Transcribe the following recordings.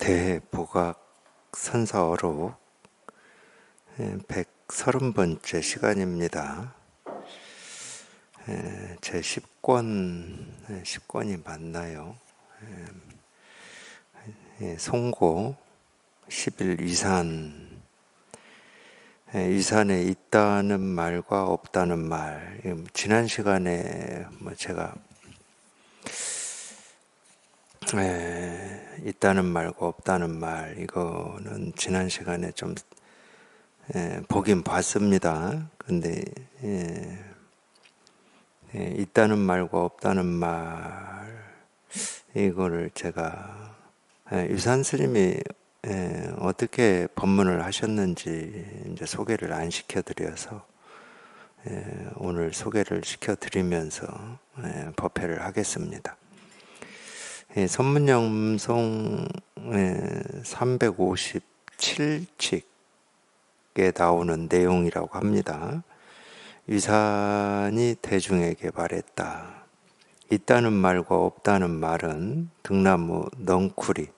대보각 선사어록 130번째 시간입니다. 제 10권이 맞나요? 송고 10일 이산, 이산에 있다는 말과 없다는 말. 지난 시간에 제가 있다는 말과 없다는 말, 이거는 지난 시간에 좀 보긴 봤습니다. 근데 있다는 말과 없다는 말, 이거를 제가 유산 스님이 어떻게 법문을 하셨는지 이제 소개를 안 시켜드려서 오늘 소개를 시켜드리면서 법회를 하겠습니다. 선문영송 357칙에 나오는 내용이라고 합니다. 유산이 대중에게 말했다. 있다는 말과 없다는 말은 등나무 넝쿨이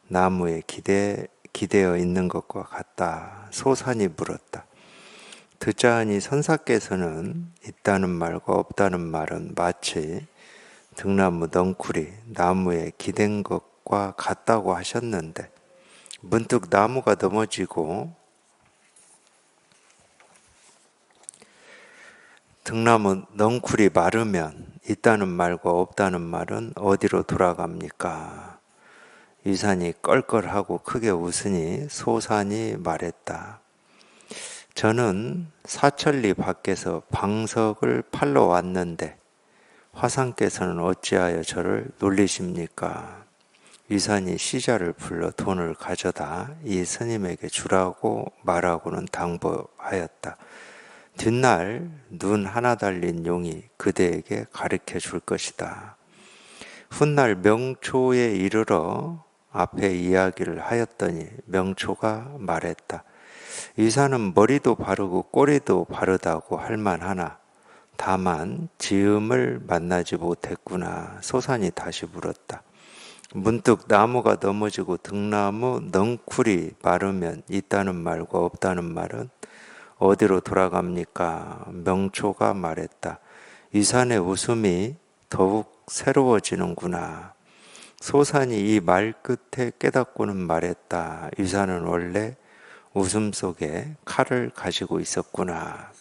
나무에 기대어 있는 것과 같다. 소산이 물었다. 듣자하니 선사께서는 있다는 말과 없다는 말은 마치 등나무 넝쿨이 나무에 기댄 것과 같다고 하셨는데, 문득 나무가 넘어지고 등나무 넝쿨이 마르면 있다는 말과 없다는 말은 어디로 돌아갑니까? 유산이 껄껄하고 크게 웃으니 소산이 말했다. 저는 사천리 밖에서 방석을 팔러 왔는데 화상께서는 어찌하여 저를 놀리십니까? 유산이 시자를 불러 돈을 가져다 이 스님에게 주라고 말하고는 당부하였다. 뒷날 눈 하나 달린 용이 그대에게 가르쳐 줄 것이다. 훗날 명초에 이르러 앞에 이야기를 하였더니 명초가 말했다. 유산은 머리도 바르고 꼬리도 바르다고 할 만하나 다만 지음을 만나지 못했구나. 소산이 다시 물었다. 문득 나무가 넘어지고 등나무 넝쿨이 마르면 있다는 말과 없다는 말은 어디로 돌아갑니까? 명초가 말했다. 유산의 웃음이 더욱 새로워지는구나. 소산이 이 말 끝에 깨닫고는 말했다. 유산은 원래 웃음 속에 칼을 가지고 있었구나.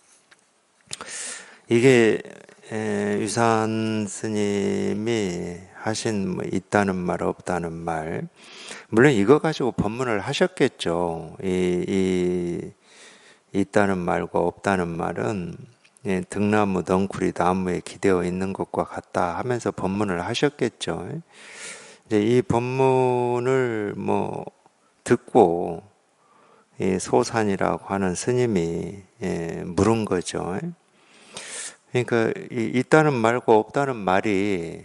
이게 유산 스님이 하신 있다는 말 없다는 말, 물론 이거 가지고 법문을 하셨겠죠. 있다는 말과 없다는 말은 등나무 넝쿨이 나무에 기대어 있는 것과 같다 하면서 법문을 하셨겠죠. 이제 이 법문을 듣고 이 소산이라고 하는 스님이 물은 거죠. 그러니까 있다는 말과 없다는 말이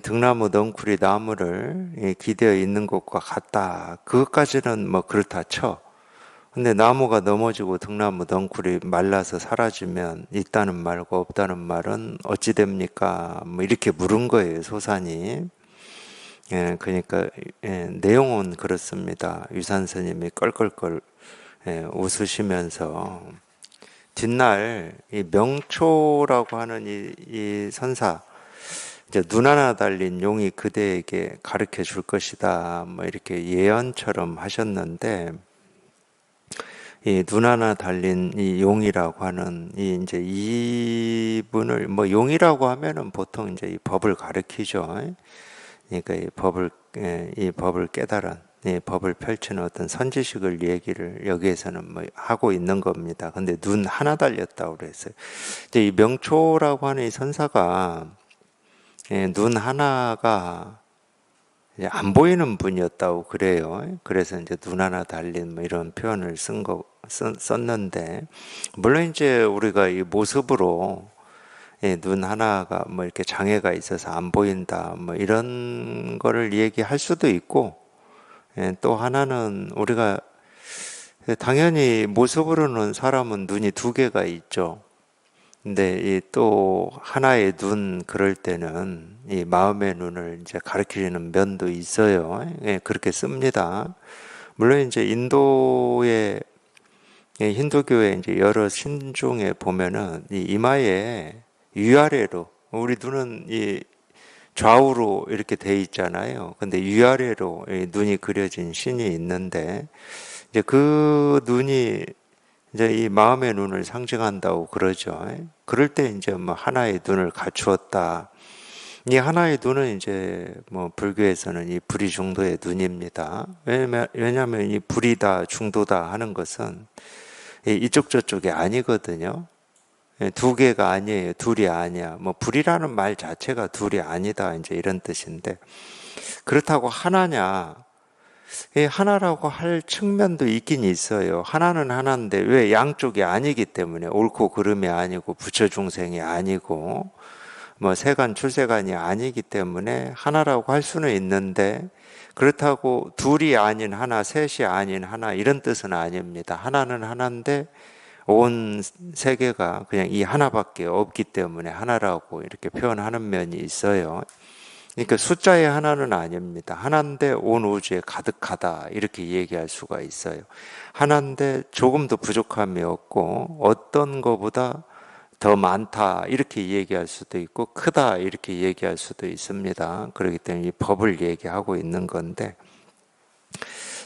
등나무 넝쿨이 나무를 기대어 있는 것과 같다. 그것까지는 그렇다 쳐. 근데 나무가 넘어지고 등나무 넝쿨이 말라서 사라지면 있다는 말과 없다는 말은 어찌 됩니까? 이렇게 물은 거예요, 소산이. 그러니까 내용은 그렇습니다. 유산 스님이 껄껄껄 웃으시면서 뒷날 이 명초라고 하는 이 선사, 이제 눈 하나 달린 용이 그대에게 가르쳐 줄 것이다. 이렇게 예언처럼 하셨는데, 이 눈 하나 달린 이 용이라고 하는 이제 이분을 용이라고 하면은 보통 이제 이 법을 가르치죠. 그러니까 이 법을 깨달은, 이 법을 펼치는 어떤 선지식을 얘기를 여기에서는 하고 있는 겁니다. 근데 눈 하나 달렸다고 그랬어요. 이제 이 명초라고 하는 이 선사가 눈 하나가 안 보이는 분이었다고 그래요. 그래서 이제 눈 하나 달린 이런 표현을 썼는데, 물론 이제 우리가 이 모습으로 눈 하나가 이렇게 장애가 있어서 안 보인다 이런 거를 얘기할 수도 있고, 또 하나는 우리가 당연히 모습으로는 사람은 눈이 두 개가 있죠. 근데 이 또 하나의 눈 그럴 때는 이 마음의 눈을 이제 가리키는 면도 있어요. 예, 그렇게 씁니다. 물론 이제 인도의 힌두교의 이제 여러 신중에 보면은 이 이마에 위아래로 우리 눈은 이 좌우로 이렇게 돼 있잖아요. 근데 위아래로 이 눈이 그려진 신이 있는데 이제 그 눈이 이제 이 마음의 눈을 상징한다고 그러죠. 그럴 때 이제 뭐 하나의 눈을 갖추었다. 이 하나의 눈은 이제 뭐 불교에서는 이 불이 중도의 눈입니다. 왜냐하면 이 불이다 중도다 하는 것은 이쪽 저쪽이 아니거든요. 두 개가 아니에요. 둘이 아니야. 뭐 불이라는 말 자체가 둘이 아니다. 이제 이런 뜻인데 그렇다고 하나냐? 하나라고 할 측면도 있긴 있어요. 하나는 하나인데 왜 양쪽이 아니기 때문에 옳고 그름이 아니고 부처 중생이 아니고 뭐 세간 출세간이 아니기 때문에 하나라고 할 수는 있는데 그렇다고 둘이 아닌 하나, 셋이 아닌 하나 이런 뜻은 아닙니다. 하나는 하나인데 온 세계가 그냥 이 하나밖에 없기 때문에 하나라고 이렇게 표현하는 면이 있어요. 그러니까 숫자의 하나는 아닙니다. 하나인데 온 우주에 가득하다 이렇게 얘기할 수가 있어요. 하나인데 조금 더 부족함이 없고 어떤 것보다 더 많다 이렇게 얘기할 수도 있고 크다 이렇게 얘기할 수도 있습니다. 그렇기 때문에 이 법을 얘기하고 있는 건데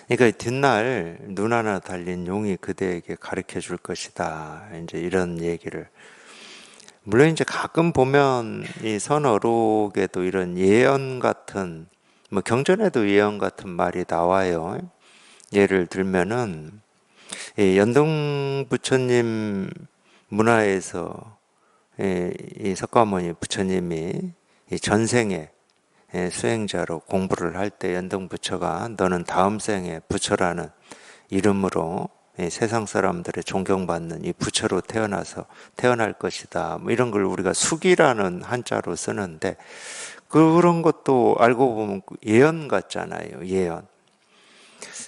그러니까 뒷날 눈 하나 달린 용이 그대에게 가르쳐 줄 것이다. 이제 이런 얘기를 물론 이제 가끔 보면 이 선어록에도 이런 예언 같은 뭐 경전에도 예언 같은 말이 나와요. 예를 들면은 이 연동 부처님 문화에서 이 석가모니 부처님이 이 전생에 수행자로 공부를 할 때 연동 부처가 너는 다음 생에 부처라는 이름으로 세상 사람들의 존경받는 이 부처로 태어날 것이다. 뭐 이런 걸 우리가 숙이라는 한자로 쓰는데 그런 것도 알고 보면 예언 같잖아요. 예언.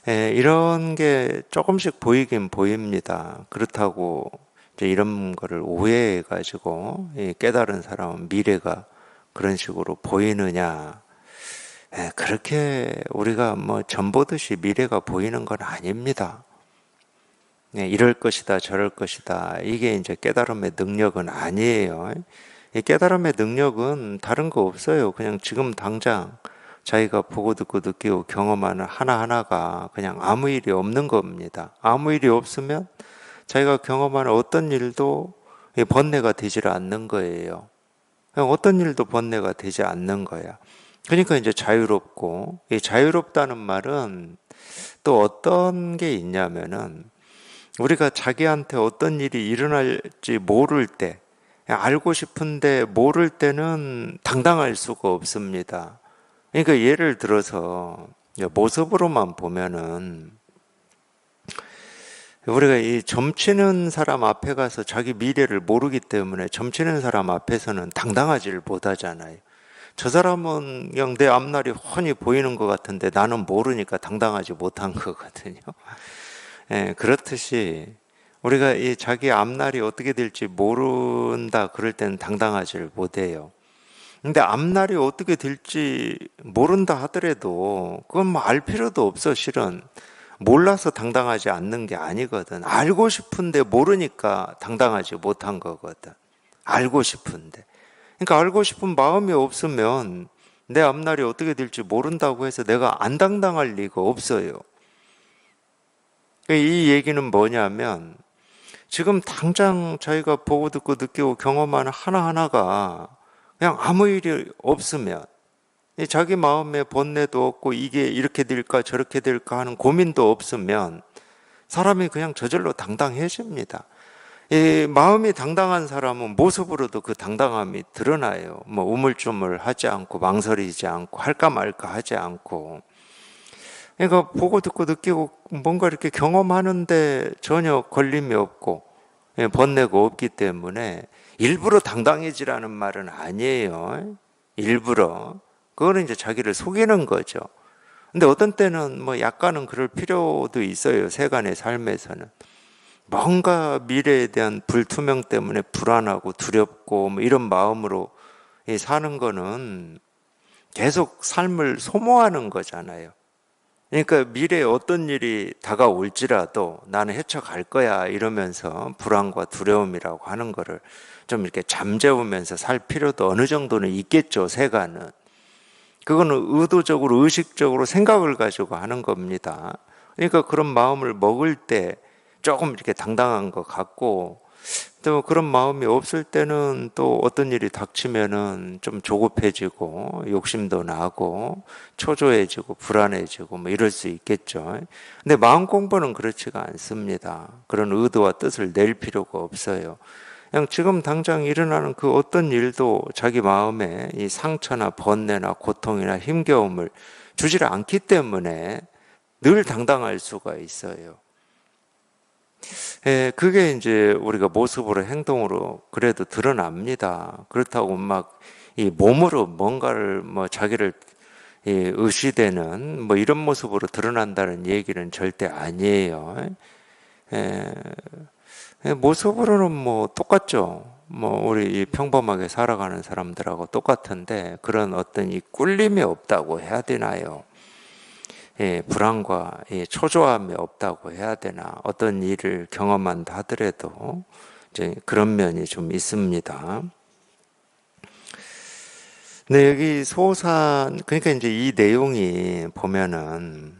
이런 게 조금씩 보이긴 보입니다. 그렇다고 이제 이런 거를 오해해 가지고 깨달은 사람은 미래가 그런 식으로 보이느냐? 그렇게 우리가 뭐 전보듯이 미래가 보이는 건 아닙니다. 이럴 것이다, 저럴 것이다. 이게 이제 깨달음의 능력은 아니에요. 이 깨달음의 능력은 다른 거 없어요. 그냥 지금 당장 자기가 보고 듣고 느끼고 경험하는 하나하나가 그냥 아무 일이 없는 겁니다. 아무 일이 없으면 자기가 경험하는 어떤 일도 번뇌가 되질 않는 거예요. 그냥 어떤 일도 번뇌가 되지 않는 거야. 그러니까 이제 자유롭고, 이 자유롭다는 말은 또 어떤 게 있냐면은 우리가 자기한테 어떤 일이 일어날지 모를 때, 알고 싶은데 모를 때는 당당할 수가 없습니다. 그러니까 예를 들어서 모습으로만 보면은 우리가 이 점치는 사람 앞에 가서 자기 미래를 모르기 때문에 점치는 사람 앞에서는 당당하지를 못하잖아요. 저 사람은 그냥 내 앞날이 훤히 보이는 것 같은데 나는 모르니까 당당하지 못한 거거든요. 그렇듯이 우리가 이 자기 앞날이 어떻게 될지 모른다 그럴 때는 당당하지를 못해요. 근데 앞날이 어떻게 될지 모른다 하더라도 그건 뭐 알 필요도 없어 실은. 몰라서 당당하지 않는 게 아니거든. 알고 싶은데 모르니까 당당하지 못한 거거든. 알고 싶은데. 그러니까 알고 싶은 마음이 없으면 내 앞날이 어떻게 될지 모른다고 해서 내가 안 당당할 리가 없어요. 이 얘기는 뭐냐면 지금 당장 자기가 보고 듣고 느끼고 경험하는 하나하나가 그냥 아무 일이 없으면 자기 마음에 번뇌도 없고 이게 이렇게 될까 저렇게 될까 하는 고민도 없으면 사람이 그냥 저절로 당당해집니다. 이 마음이 당당한 사람은 모습으로도 그 당당함이 드러나요. 뭐 우물쭈물하지 않고 망설이지 않고 할까 말까 하지 않고. 그러니까 보고 듣고 느끼고 뭔가 이렇게 경험하는데 전혀 걸림이 없고 번뇌가 없기 때문에 일부러 당당해지라는 말은 아니에요. 일부러. 그거는 이제 자기를 속이는 거죠. 근데 어떤 때는 뭐 약간은 그럴 필요도 있어요. 세간의 삶에서는. 뭔가 미래에 대한 불투명 때문에 불안하고 두렵고 뭐 이런 마음으로 사는 거는 계속 삶을 소모하는 거잖아요. 그러니까 미래에 어떤 일이 다가올지라도 나는 헤쳐갈 거야 이러면서 불안과 두려움이라고 하는 거를 좀 이렇게 잠재우면서 살 필요도 어느 정도는 있겠죠, 세간은. 그거는 의도적으로 의식적으로 생각을 가지고 하는 겁니다. 그러니까 그런 마음을 먹을 때 조금 이렇게 당당한 것 같고, 또 그런 마음이 없을 때는 또 어떤 일이 닥치면은 좀 조급해지고 욕심도 나고 초조해지고 불안해지고 뭐 이럴 수 있겠죠. 근데 마음 공부는 그렇지가 않습니다. 그런 의도와 뜻을 낼 필요가 없어요. 그냥 지금 당장 일어나는 그 어떤 일도 자기 마음에 이 상처나 번뇌나 고통이나 힘겨움을 주지를 않기 때문에 늘 당당할 수가 있어요. 그게 이제 우리가 모습으로 행동으로 그래도 드러납니다. 그렇다고 막 이 몸으로 뭔가를 뭐 자기를 의시되는 뭐 이런 모습으로 드러난다는 얘기는 절대 아니에요. 모습으로는 뭐 똑같죠. 뭐 우리 평범하게 살아가는 사람들하고 똑같은데 그런 어떤 이 꿀림이 없다고 해야 되나요? 불안과 초조함이 없다고 해야 되나? 어떤 일을 경험한다 하더라도 이제 그런 면이 좀 있습니다. 근데 여기 소산, 그러니까 이제 이 내용이 보면은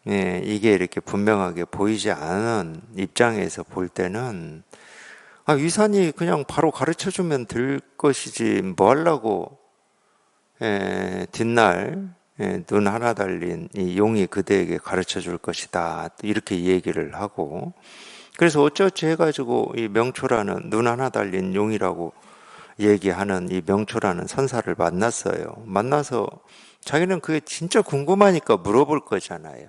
이게 이렇게 분명하게 보이지 않은 입장에서 볼 때는 위산이 그냥 바로 가르쳐 주면 될 것이지 뭐 하려고 뒷날 눈 하나 달린 이 용이 그대에게 가르쳐 줄 것이다. 이렇게 얘기를 하고 그래서 어쩌지 해가지고 이 명초라는 눈 하나 달린 용이라고 얘기하는 이 명초라는 선사를 만났어요. 만나서 자기는 그게 진짜 궁금하니까 물어볼 거잖아요.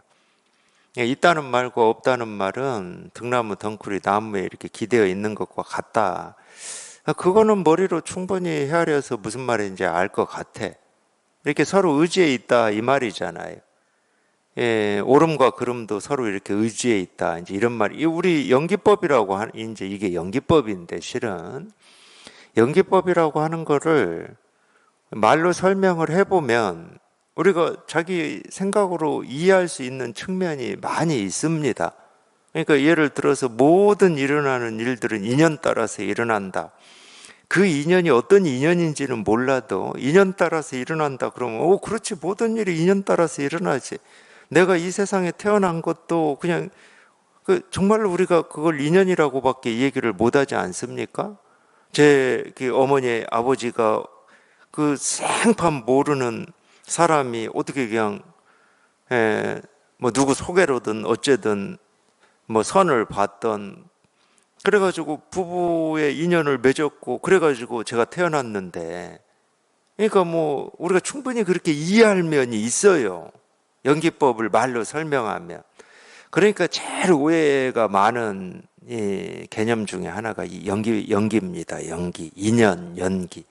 있다는 말과 없다는 말은 등나무 덩쿨이 나무에 이렇게 기대어 있는 것과 같다. 그거는 머리로 충분히 헤아려서 무슨 말인지 알 것 같아. 이렇게 서로 의지에 있다 이 말이잖아요. 오름과 그름도 서로 이렇게 의지에 있다. 이제 이런 말. 우리 연기법이라고 하는 이제 이게 연기법인데 실은 연기법이라고 하는 거를 말로 설명을 해보면 우리가 자기 생각으로 이해할 수 있는 측면이 많이 있습니다. 그러니까 예를 들어서 모든 일어나는 일들은 인연 따라서 일어난다. 그 인연이 어떤 인연인지는 몰라도 인연 따라서 일어난다 그러면 그렇지 모든 일이 인연 따라서 일어나지. 내가 이 세상에 태어난 것도 그냥 정말로 우리가 그걸 인연이라고밖에 얘기를 못하지 않습니까? 제 어머니 아버지가 그 생판 모르는 사람이 어떻게 그냥 뭐 누구 소개로든 어쨌든 뭐 선을 봤던 그래가지고 부부의 인연을 맺었고 그래가지고 제가 태어났는데 그러니까 뭐 우리가 충분히 그렇게 이해할 면이 있어요. 연기법을 말로 설명하면. 그러니까 제일 오해가 많은 이 개념 중에 하나가 이 연기입니다. 연기, 인연, 연기.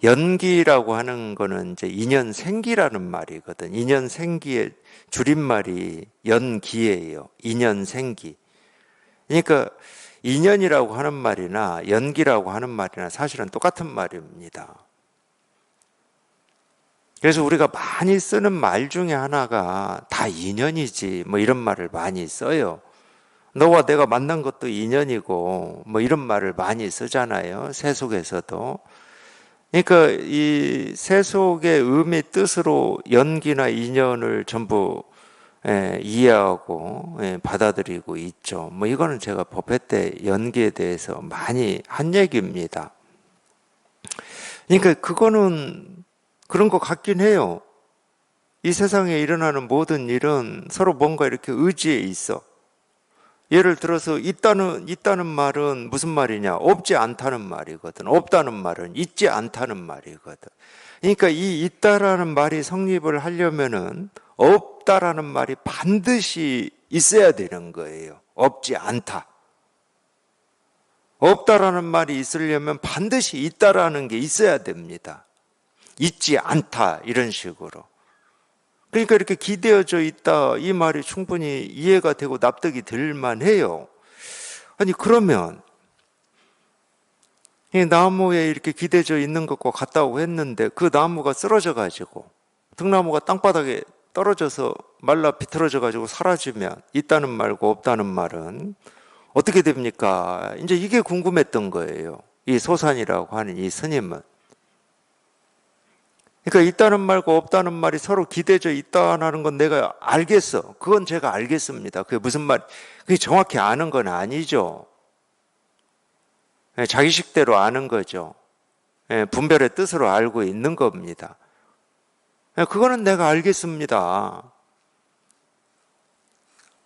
연기라고 하는 거는 이제 인연 생기라는 말이거든. 인연 생기의 줄임말이 연기예요. 인연 생기. 그러니까 인연이라고 하는 말이나 연기라고 하는 말이나 사실은 똑같은 말입니다. 그래서 우리가 많이 쓰는 말 중에 하나가 다 인연이지 뭐 이런 말을 많이 써요. 너와 내가 만난 것도 인연이고 뭐 이런 말을 많이 쓰잖아요. 세속에서도. 그러니까 이 세속의 의미 뜻으로 연기나 인연을 전부 이해하고 받아들이고 있죠. 뭐 이거는 제가 법회 때 연기에 대해서 많이 한 얘기입니다. 그러니까 그거는 그런 것 같긴 해요. 이 세상에 일어나는 모든 일은 서로 뭔가 이렇게 의지에 있어. 예를 들어서 있다는 말은 무슨 말이냐? 없지 않다는 말이거든. 없다는 말은 있지 않다는 말이거든. 그러니까 이 있다라는 말이 성립을 하려면은 없다라는 말이 반드시 있어야 되는 거예요. 없지 않다. 없다라는 말이 있으려면 반드시 있다라는 게 있어야 됩니다. 있지 않다 이런 식으로. 그러니까 이렇게 기대어져 있다 이 말이 충분히 이해가 되고 납득이 될 만해요. 아니, 그러면 이 나무에 이렇게 기대져 있는 것과 같다고 했는데 그 나무가 쓰러져 가지고 등나무가 땅바닥에 떨어져서 말라 비틀어져 가지고 사라지면 있다는 말과 없다는 말은 어떻게 됩니까? 이제 이게 궁금했던 거예요. 이 소산이라고 하는 이 스님은. 그러니까 있다는 말과 없다는 말이 서로 기대져 있다는 건 내가 알겠어. 그건 제가 알겠습니다. 그게 무슨 말, 그게 정확히 아는 건 아니죠. 자기 식대로 아는 거죠. 분별의 뜻으로 알고 있는 겁니다. 그거는 내가 알겠습니다.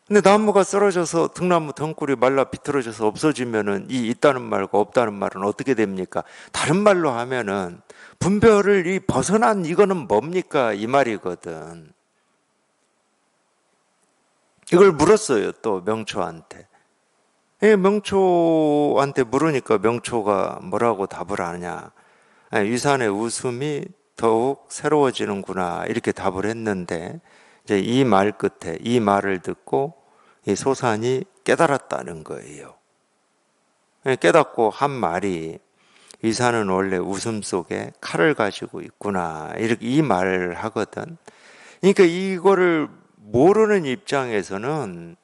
근데 나무가 쓰러져서 등나무 덩굴이 말라 비틀어져서 없어지면은 이 있다는 말과 없다는 말은 어떻게 됩니까? 다른 말로 하면은 분별을 이 벗어난 이거는 뭡니까? 이 말이거든. 이걸 물었어요, 또 명초한테. 명초한테 물으니까 명초가 뭐라고 답을 하냐. 유산의 웃음이 더욱 새로워지는구나. 이렇게 답을 했는데, 이제 이 말 끝에 이 말을 듣고 이 소산이 깨달았다는 거예요. 깨닫고 한 말이 유산은 원래 웃음 속에 칼을 가지고 있구나. 이렇게 이 말을 하거든. 그러니까 이거를 모르는 입장에서는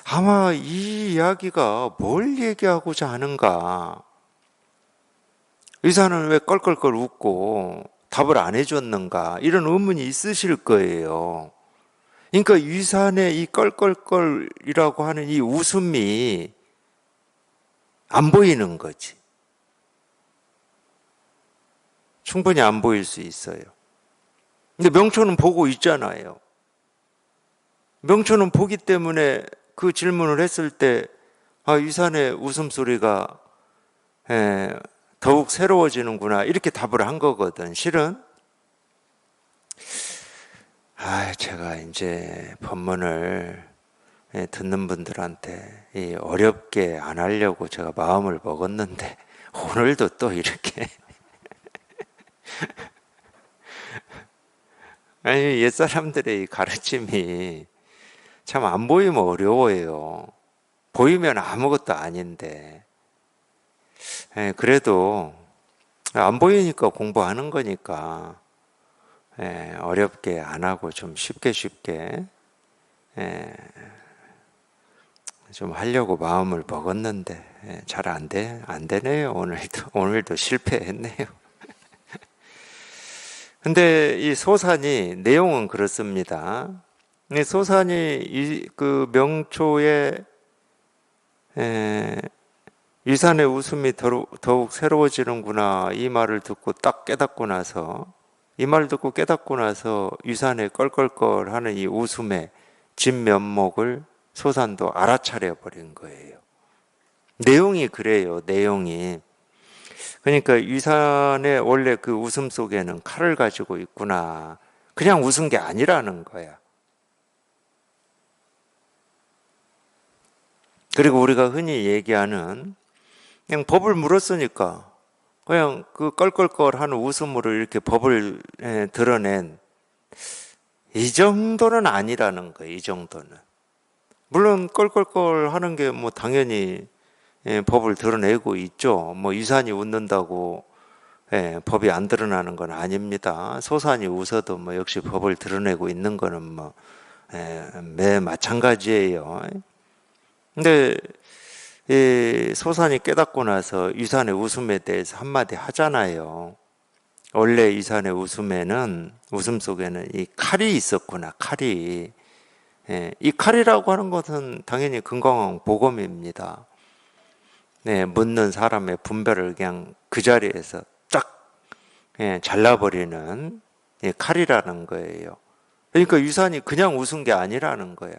아마 이 이야기가 뭘 얘기하고자 하는가. 의사는 왜 껄껄껄 웃고 답을 안 해줬는가. 이런 의문이 있으실 거예요. 그러니까 유산의 이 껄껄껄이라고 하는 이 웃음이 안 보이는 거지. 충분히 안 보일 수 있어요. 근데 명초는 보고 있잖아요. 명초는 보기 때문에 그 질문을 했을 때, 유산의 웃음소리가 더욱 새로워지는구나. 이렇게 답을 한 거거든. 실은, 제가 이제 법문을 듣는 분들한테 어렵게 안 하려고 제가 마음을 먹었는데, 오늘도 또 이렇게. 아니, 옛사람들의 이 가르침이 참 안 보이면 어려워요. 보이면 아무것도 아닌데. 그래도 안 보이니까 공부하는 거니까 어렵게 안 하고 좀 쉽게 좀 하려고 마음을 먹었는데 잘 안 되네요. 오늘도 실패했네요. 근데 이 소산이 내용은 그렇습니다. 이 소산이 그 명초에 유산의 웃음이 더욱 새로워지는구나. 이 말을 듣고 딱 깨닫고 나서 이 말을 듣고 깨닫고 나서 유산의 껄껄껄 하는 이 웃음의 진면목을 소산도 알아차려 버린 거예요. 내용이 그래요. 내용이. 그러니까 유산의 원래 그 웃음 속에는 칼을 가지고 있구나. 그냥 웃은 게 아니라는 거야. 그리고 우리가 흔히 얘기하는 그냥 법을 물었으니까 그냥 그 껄껄껄하는 웃음으로 이렇게 법을 드러낸 이 정도는 아니라는 거예요. 이 정도는. 물론 껄껄껄하는 게 뭐 당연히 법을 드러내고 있죠. 뭐 유산이 웃는다고 법이 안 드러나는 건 아닙니다. 소산이 웃어도 뭐 역시 법을 드러내고 있는 거는 뭐 매 마찬가지예요. 근데 이 소산이 깨닫고 나서 유산의 웃음에 대해서 한마디 하잖아요. 원래 유산의 웃음에는 웃음 속에는 이 칼이 있었구나. 칼이. 이 칼이라고 하는 것은 당연히 건강한 복음입니다. 묻는 사람의 분별을 그냥 그 자리에서 딱 잘라버리는 칼이라는 거예요. 그러니까 유산이 그냥 웃은 게 아니라는 거야.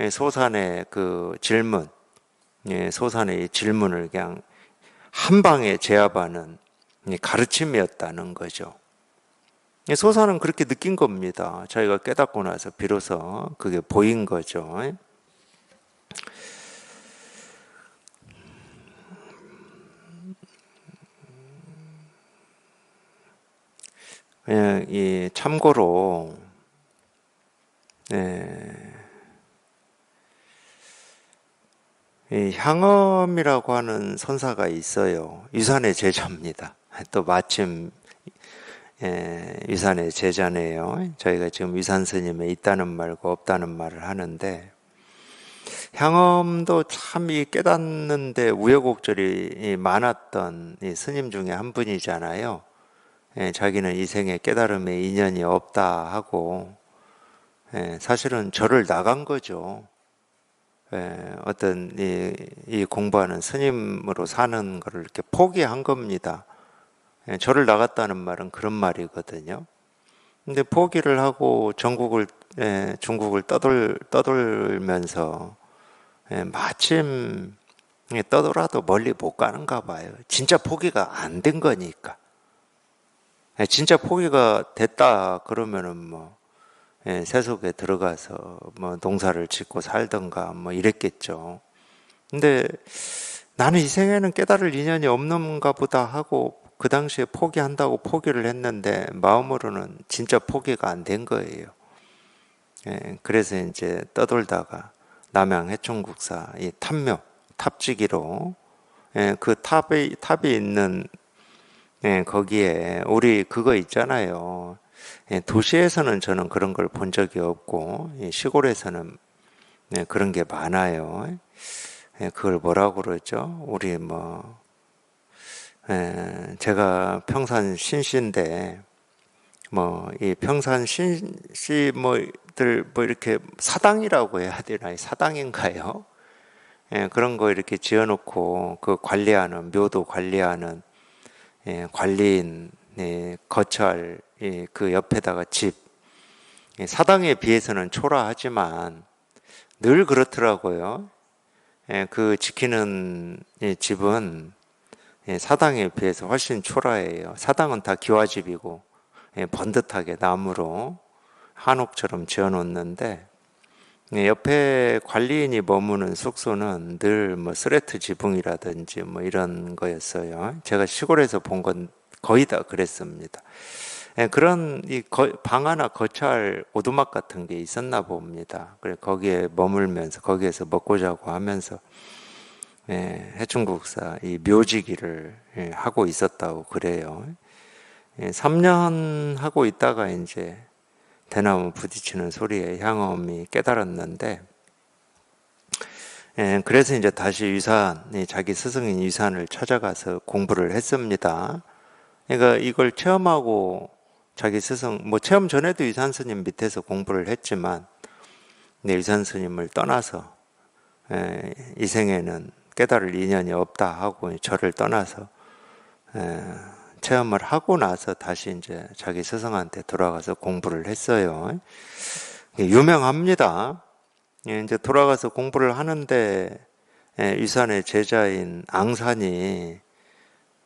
소산의 그 질문, 소산의 질문을 그냥 한 방에 제압하는 가르침이었다는 거죠. 소산은 그렇게 느낀 겁니다. 자기가 깨닫고 나서 비로소 그게 보인 거죠. 이 참고로 이 향엄이라고 하는 선사가 있어요. 유산의 제자입니다. 또 마침 유산의 제자네요. 저희가 지금 유산 스님에 있다는 말과 없다는 말을 하는데, 향엄도 참 이 깨닫는데 우여곡절이 많았던 이 스님 중에 한 분이잖아요. 자기는 이 생에 깨달음에 인연이 없다 하고, 사실은 절을 나간 거죠. 어떤 이 공부하는 스님으로 사는 것을 이렇게 포기한 겁니다. 절을 나갔다는 말은 그런 말이거든요. 근데 포기를 하고 중국을 떠돌면서 마침 떠돌아도 멀리 못 가는가 봐요. 진짜 포기가 안 된 거니까. 진짜 포기가 됐다 그러면은 뭐 세속에 들어가서 뭐 농사를 짓고 살던가 뭐 이랬겠죠. 근데 나는 이 생에는 깨달을 인연이 없는가 보다 하고 그 당시에 포기한다고 포기를 했는데 마음으로는 진짜 포기가 안 된 거예요. 그래서 이제 떠돌다가 남양 해충국사 이 탑묘 탑지기로 그 탑이 있는 거기에 우리 그거 있잖아요. 도시에서는 저는 그런 걸 본 적이 없고 시골에서는 그런 게 많아요. 그걸 뭐라고 그러죠? 우리 제가 평산 신씨인데 이 평산 신씨 뭐들 이렇게 사당이라고 해야 되나? 사당인가요? 그런 거 이렇게 지어놓고 그 관리하는 묘도 관리하는 관리인 거처할 그 옆에다가 집 사당에 비해서는 초라하지만 늘 그렇더라고요. 그 지키는 집은 사당에 비해서 훨씬 초라해요. 사당은 다 기와집이고 번듯하게 나무로 한옥처럼 지어놓는데 옆에 관리인이 머무는 숙소는 늘 스레트 지붕이라든지 이런 거였어요. 제가 시골에서 본 건 거의 다 그랬습니다. 그런 방 하나 거처할 오두막 같은 게 있었나 봅니다. 그래 거기에 머물면서 거기에서 먹고 자고 하면서 해충국사 이 묘지기를 하고 있었다고 그래요. 3년 하고 있다가 이제 대나무 부딪히는 소리에 향엄이 깨달았는데, 그래서 이제 다시 자기 스승인 유산을 찾아가서 공부를 했습니다. 그러니까 이걸 체험하고 자기 스승, 체험 전에도 유산 스님 밑에서 공부를 했지만, 유산 스님을 떠나서, 이 생에는 깨달을 인연이 없다 하고 저를 떠나서, 체험을 하고 나서 다시 이제 자기 스승한테 돌아가서 공부를 했어요. 유명합니다. 이제 돌아가서 공부를 하는데 유산의 제자인 앙산이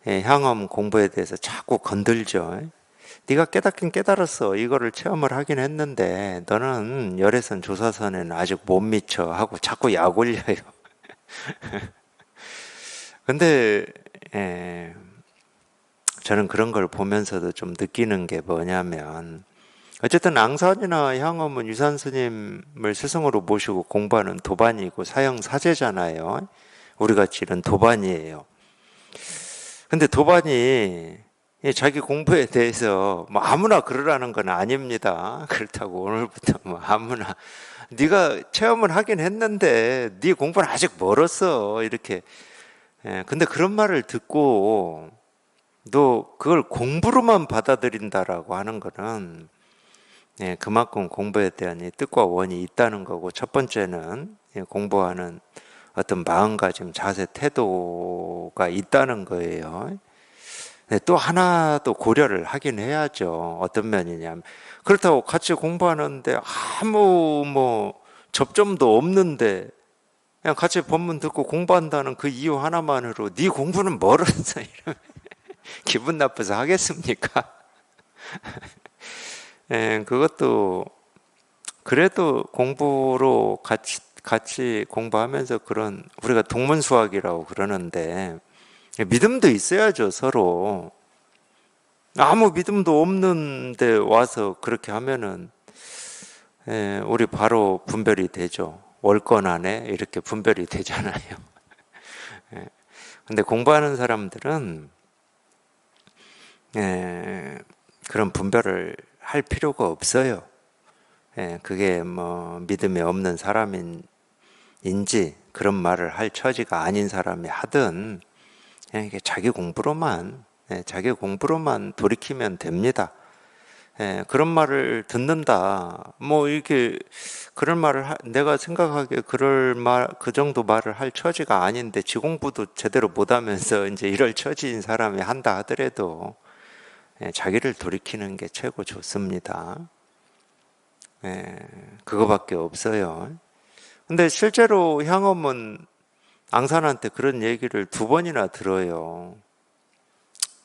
향엄 공부에 대해서 자꾸 건들죠. 네가 깨닫긴 깨달았어. 이거를 체험을 하긴 했는데 너는 열애선 조사선에는 아직 못 미쳐 하고 자꾸 약 올려요. 근데 저는 그런 걸 보면서도 좀 느끼는 게 뭐냐면 어쨌든 앙산이나 향엄은 유산 스님을 스승으로 모시고 공부하는 도반이고 사형 사제잖아요. 우리같이 이런 도반이에요. 근데 도반이 자기 공부에 대해서 아무나 그러라는 건 아닙니다. 그렇다고 오늘부터 아무나 네가 체험을 하긴 했는데 네 공부는 아직 멀었어 이렇게. 근데 그런 말을 듣고 너 그걸 공부로만 받아들인다라고 하는 거는 그만큼 공부에 대한 이 뜻과 원이 있다는 거고, 첫 번째는 공부하는 어떤 마음가짐, 자세, 태도가 있다는 거예요. 또 하나 또 고려를 하긴 해야죠. 어떤 면이냐면 그렇다고 같이 공부하는데 아무 접점도 없는데 그냥 같이 법문 듣고 공부한다는 그 이유 하나만으로 네 공부는 멀었어 이러면 기분 나빠서 하겠습니까? 그것도 그래도 공부로 같이 공부하면서 그런 우리가 동문수학이라고 그러는데 믿음도 있어야죠. 서로 아무 믿음도 없는데 와서 그렇게 하면은 우리 바로 분별이 되죠. 월권 안에 이렇게 분별이 되잖아요. 근데 공부하는 사람들은 그런 분별을 할 필요가 없어요. 그게 뭐 믿음이 없는 사람인지 그런 말을 할 처지가 아닌 사람이 하든 그냥 이게 자기 공부로만 돌이키면 됩니다. 그런 말을 듣는다. 뭐 이렇게 그런 내가 생각하기에 그 정도 말을 할 처지가 아닌데 지 공부도 제대로 못하면서 이제 이럴 처지인 사람이 한다 하더라도 자기를 돌이키는 게 최고 좋습니다. 그거밖에 없어요. 근데 실제로 향엄은 앙산한테 그런 얘기를 2번이나 들어요.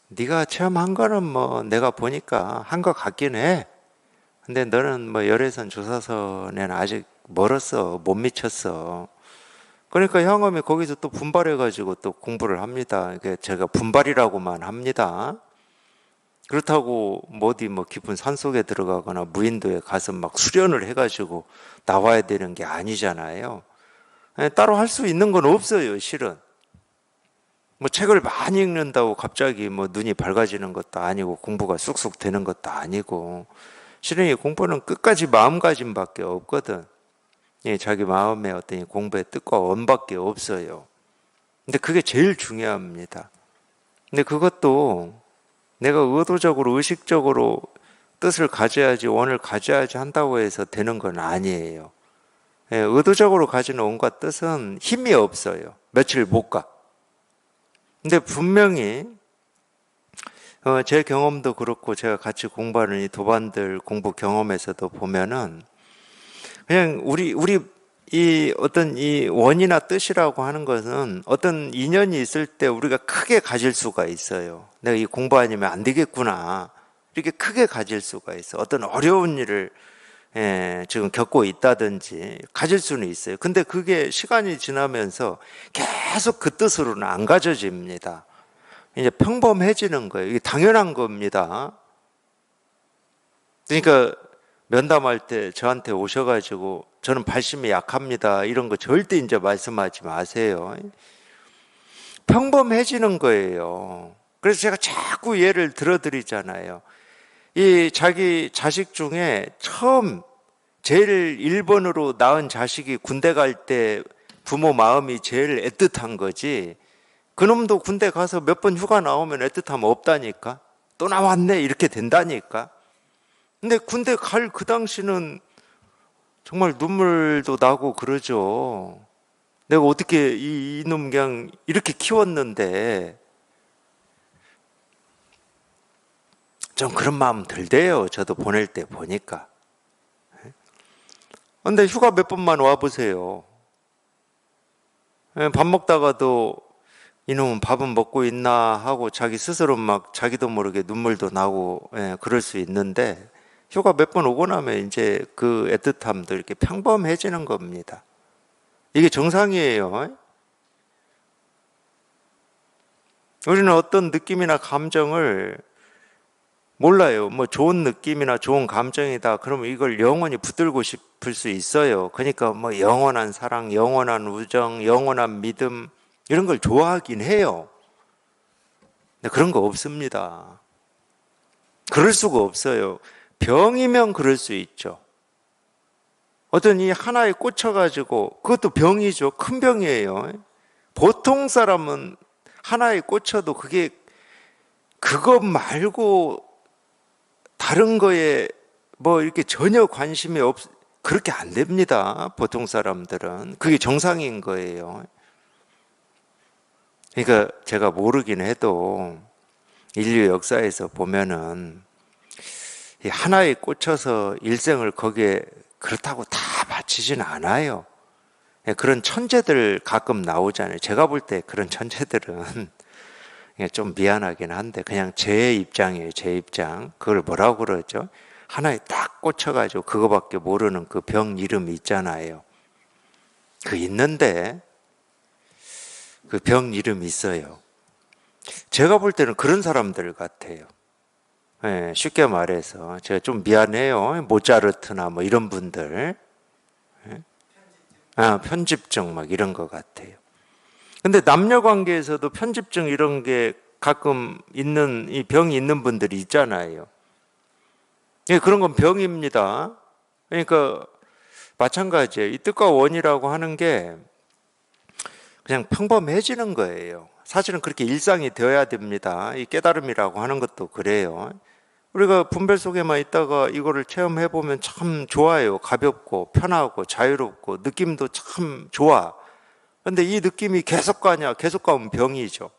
네가 체험한 거는 뭐 내가 보니까 한 것 같긴 해. 근데 너는 뭐 열애선 조사선에는 아직 멀었어. 못 미쳤어. 그러니까 향엄이 거기서 또 분발해가지고 또 공부를 합니다. 이게 제가 분발이라고만 합니다. 그렇다고 뭐 어디 뭐 깊은 산속에 들어가거나 무인도에 가서 막 수련을 해가지고 나와야 되는 게 아니잖아요. 따로 할 수 있는 건 없어요, 실은. 뭐 책을 많이 읽는다고 갑자기 뭐 눈이 밝아지는 것도 아니고 공부가 쑥쑥 되는 것도 아니고 실은 이 공부는 끝까지 마음가짐밖에 없거든. 자기 마음의 어떤 공부의 뜻과 원밖에 없어요. 근데 그게 제일 중요합니다. 근데 그것도 내가 의도적으로 의식적으로 뜻을 가져야지 원을 가져야지 한다고 해서 되는 건 아니에요. 의도적으로 가지는 온갖 뜻은 힘이 없어요. 며칠 못 가. 근데 분명히 제 경험도 그렇고 제가 같이 공부하는 이 도반들 공부 경험에서도 보면은 그냥 우리 이 어떤 이 원이나 뜻이라고 하는 것은 어떤 인연이 있을 때 우리가 크게 가질 수가 있어요. 내가 이 공부 아니면 안 되겠구나. 이렇게 크게 가질 수가 있어. 어떤 어려운 일을 지금 겪고 있다든지 가질 수는 있어요. 근데 그게 시간이 지나면서 계속 그 뜻으로는 안 가져집니다. 이제 평범해지는 거예요. 이게 당연한 겁니다. 그러니까 면담할 때 저한테 오셔가지고 저는 발심이 약합니다. 이런 거 절대 이제 말씀하지 마세요. 평범해지는 거예요. 그래서 제가 자꾸 예를 들어드리잖아요. 이 자기 자식 중에 처음 제일 1번으로 낳은 자식이 군대 갈 때 부모 마음이 제일 애틋한 거지. 그놈도 군대 가서 몇 번 휴가 나오면 애틋함 없다니까. 또 나왔네 이렇게 된다니까. 근데 군대 갈 그 당시는 정말 눈물도 나고 그러죠. 내가 어떻게 이놈 그냥 이렇게 키웠는데 좀 그런 마음 들대요. 저도 보낼 때 보니까. 근데 휴가 몇 번만 와보세요. 밥 먹다가도 이놈은 밥은 먹고 있나 하고 자기 스스로 막 자기도 모르게 눈물도 나고 그럴 수 있는데 휴가 몇 번 오고 나면 이제 그 애틋함도 이렇게 평범해지는 겁니다. 이게 정상이에요. 우리는 어떤 느낌이나 감정을 몰라요. 뭐 좋은 느낌이나 좋은 감정이다. 그러면 이걸 영원히 붙들고 싶을 수 있어요. 그러니까 뭐 영원한 사랑, 영원한 우정, 영원한 믿음 이런 걸 좋아하긴 해요. 근데 그런 거 없습니다. 그럴 수가 없어요. 병이면 그럴 수 있죠. 어떤 이 하나에 꽂혀가지고 그것도 병이죠. 큰 병이에요. 보통 사람은 하나에 꽂혀도 그게 그것 말고 다른 거에 뭐 이렇게 전혀 관심이 그렇게 안 됩니다. 보통 사람들은. 그게 정상인 거예요. 그러니까 제가 모르긴 해도 인류 역사에서 보면은 이 하나에 꽂혀서 일생을 거기에 그렇다고 다 바치진 않아요. 그런 천재들 가끔 나오잖아요. 제가 볼 때 그런 천재들은 좀 미안하긴 한데 그냥 제 입장이에요. 제 입장. 그걸 뭐라고 그러죠? 하나에 딱 꽂혀가지고 그거밖에 모르는 그 병 이름이 있잖아요. 그 있는데 그 병 이름이 있어요. 제가 볼 때는 그런 사람들 같아요. 쉽게 말해서 제가 좀 미안해요. 모차르트나 뭐 이런 분들. 편집증 막 이런 것 같아요. 근데 남녀 관계에서도 편집증 이런 게 가끔 있는, 이 병이 있는 분들이 있잖아요. 예, 그런 건 병입니다. 그러니까 마찬가지예요. 이 뜻과 원이라고 하는 게 그냥 평범해지는 거예요. 사실은 그렇게 일상이 되어야 됩니다. 이 깨달음이라고 하는 것도 그래요. 우리가 분별 속에만 있다가 이거를 체험해 보면 참 좋아요. 가볍고 편하고 자유롭고 느낌도 참 좋아. 근데 이 느낌이 계속 가냐? 계속 가면 병이죠.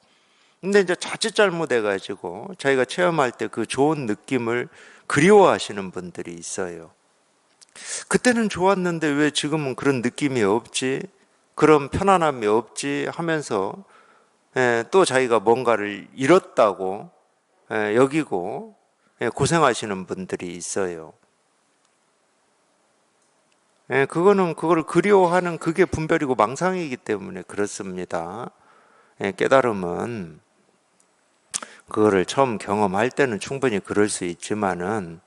근데 이제 자칫 잘못해가지고 자기가 체험할 때 그 좋은 느낌을 그리워하시는 분들이 있어요. 그때는 좋았는데 왜 지금은 그런 느낌이 없지? 그런 편안함이 없지? 하면서 또 자기가 뭔가를 잃었다고 여기고 고생하시는 분들이 있어요. 그거는 그걸 그리워하는 그게 분별이고 망상이기 때문에 그렇습니다. 깨달음은 그거를 처음 경험할 때는 충분히 그럴 수 있지만은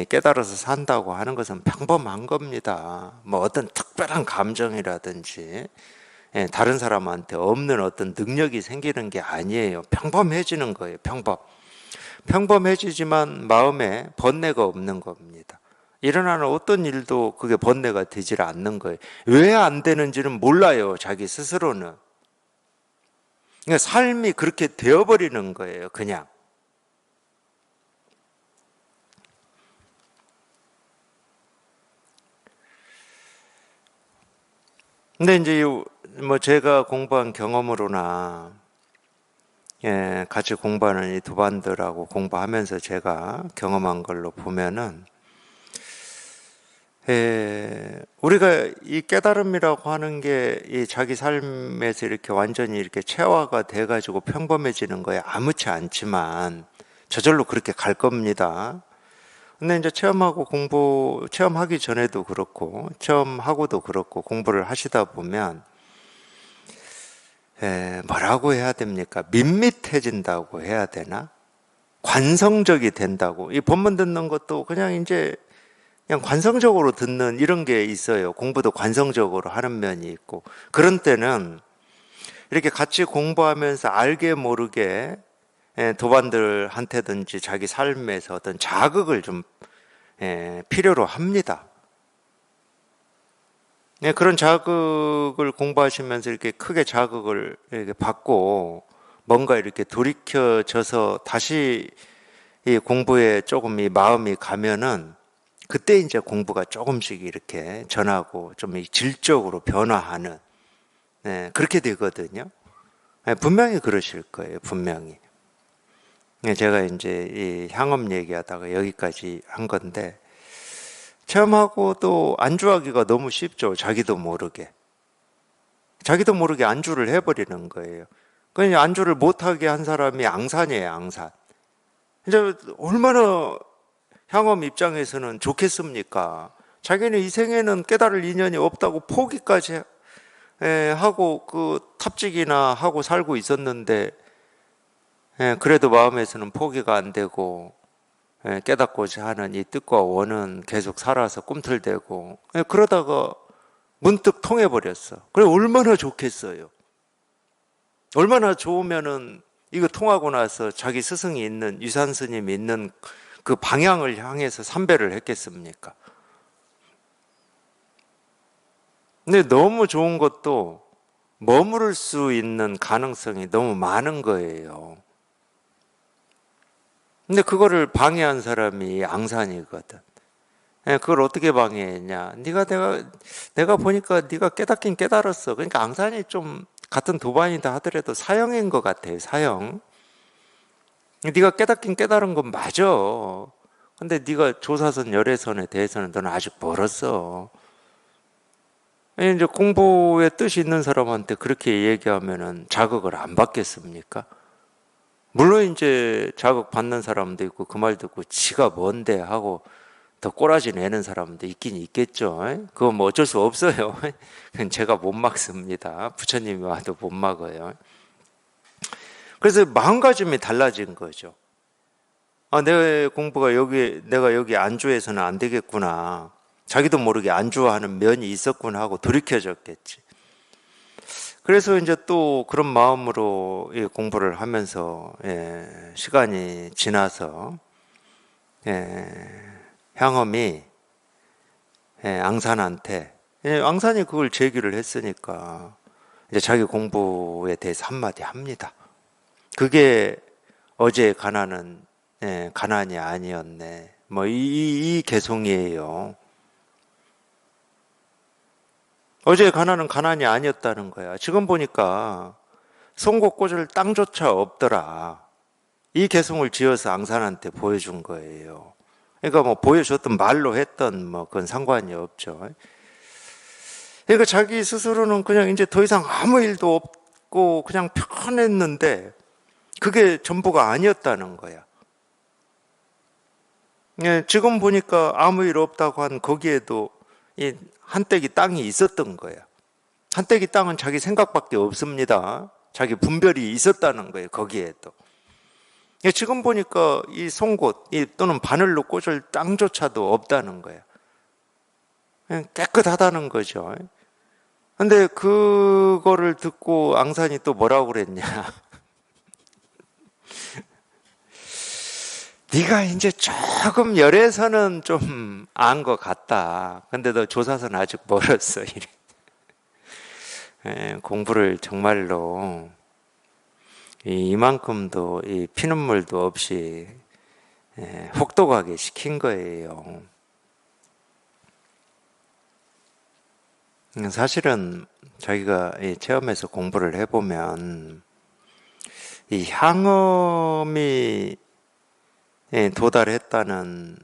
깨달아서 산다고 하는 것은 평범한 겁니다. 뭐 어떤 특별한 감정이라든지 다른 사람한테 없는 어떤 능력이 생기는 게 아니에요. 평범해지는 거예요. 평범해지지만 마음에 번뇌가 없는 겁니다. 일어나는 어떤 일도 그게 번뇌가 되질 않는 거예요. 왜 안 되는지는 몰라요. 자기 스스로는. 그러니까 삶이 그렇게 되어버리는 거예요. 그냥. 근데 이제 뭐 제가 공부한 경험으로나 같이 공부하는 이 도반들하고 공부하면서 제가 경험한 걸로 보면은 우리가 이 깨달음이라고 하는 게 이 자기 삶에서 이렇게 완전히 이렇게 체화가 돼가지고 평범해지는 거에 아무치 않지만 저절로 그렇게 갈 겁니다. 근데 이제 체험하기 전에도 그렇고, 체험하고도 그렇고, 공부를 하시다 보면, 뭐라고 해야 됩니까? 밋밋해진다고 해야 되나? 관성적이 된다고. 이 본문 듣는 것도 그냥 관성적으로 듣는 이런 게 있어요. 공부도 관성적으로 하는 면이 있고. 그런 때는 이렇게 같이 공부하면서 알게 모르게 도반들한테든지 자기 삶에서 어떤 자극을 좀 필요로 합니다. 그런 자극을 공부하시면서 이렇게 크게 자극을 이렇게 받고 뭔가 이렇게 돌이켜져서 다시 이 공부에 조금 이 마음이 가면은 그때 이제 공부가 조금씩 이렇게 전하고 좀 질적으로 변화하는 그렇게 되거든요. 분명히 그러실 거예요. 분명히. 제가 이제 이 향업 얘기하다가 여기까지 한 건데 체험하고 또 안주하기가 너무 쉽죠. 자기도 모르게 안주를 해버리는 거예요. 그러니까 안주를 못하게 한 사람이 앙산이에요. 앙산. 이제 얼마나 향업 입장에서는 좋겠습니까? 자기는 이 생에는 깨달을 인연이 없다고 포기까지 하고 그 탑직이나 하고 살고 있었는데 그래도 마음에서는 포기가 안 되고 깨닫고자 하는 이 뜻과 원은 계속 살아서 꿈틀대고 그러다가 문득 통해버렸어. 그래 얼마나 좋겠어요. 얼마나 좋으면은 이거 통하고 나서 자기 스승이 있는 유산 스님이 있는 그 방향을 향해서 삼배를 했겠습니까? 근데 너무 좋은 것도 머무를 수 있는 가능성이 너무 많은 거예요. 근데 그거를 방해한 사람이 앙산이거든. 그걸 어떻게 방해했냐? 내가 보니까 네가 깨닫긴 깨달았어. 그러니까 앙산이 좀 같은 도반이다 하더라도 사형인 것 같아요. 사형. 네가 깨닫긴 깨달은 건 맞아. 근데 네가 조사선 열애선에 대해서는 너는 아직 멀었어. 이제 공부에 뜻이 있는 사람한테 그렇게 얘기하면은 자극을 안 받겠습니까? 물론 이제 자극 받는 사람도 있고 그 말 듣고 지가 뭔데 하고 더 꼬라지 내는 사람도 있긴 있겠죠. 그건 뭐 어쩔 수 없어요. 그건 제가 못 막습니다. 부처님이 와도 못 막아요. 그래서 마음가짐이 달라진 거죠. 내 공부가 내가 여기 안주해서는 안 되겠구나. 자기도 모르게 안주하는 면이 있었구나 하고 돌이켜졌겠지. 그래서 이제 또 그런 마음으로 공부를 하면서 시간이 지나서 향엄이 앙산한테 앙산이 그걸 제기를 했으니까 이제 자기 공부에 대해서 한마디 합니다. 그게 어제의 가난은 가난이 아니었네. 뭐 이 개송이에요. 어제의 가난은 가난이 아니었다는 거야. 지금 보니까 송곳 꽂을 땅조차 없더라. 이 개송을 지어서 앙산한테 보여준 거예요. 그러니까 뭐 보여줬던 말로 했던 뭐 그건 상관이 없죠. 그러니까 자기 스스로는 그냥 이제 더 이상 아무 일도 없고 그냥 편했는데 그게 전부가 아니었다는 거야. 지금 보니까 아무 일 없다고 한 거기에도 이 한떼기 땅이 있었던 거야. 한떼기 땅은 자기 생각밖에 없습니다. 자기 분별이 있었다는 거예요. 거기에도. 지금 보니까 이 송곳 또는 바늘로 꽂을 땅조차도 없다는 거야. 깨끗하다는 거죠. 근데 그거를 듣고 앙산이 또 뭐라고 그랬냐. 네가 이제 조금 열에서는 좀 안 것 같다. 근데 너 조사서는 아직 멀었어. 공부를 정말로 이만큼도 이 피눈물도 없이 혹독하게 시킨 거예요. 사실은 저희가 체험에서 공부를 해보면 이 향음이 도달했다는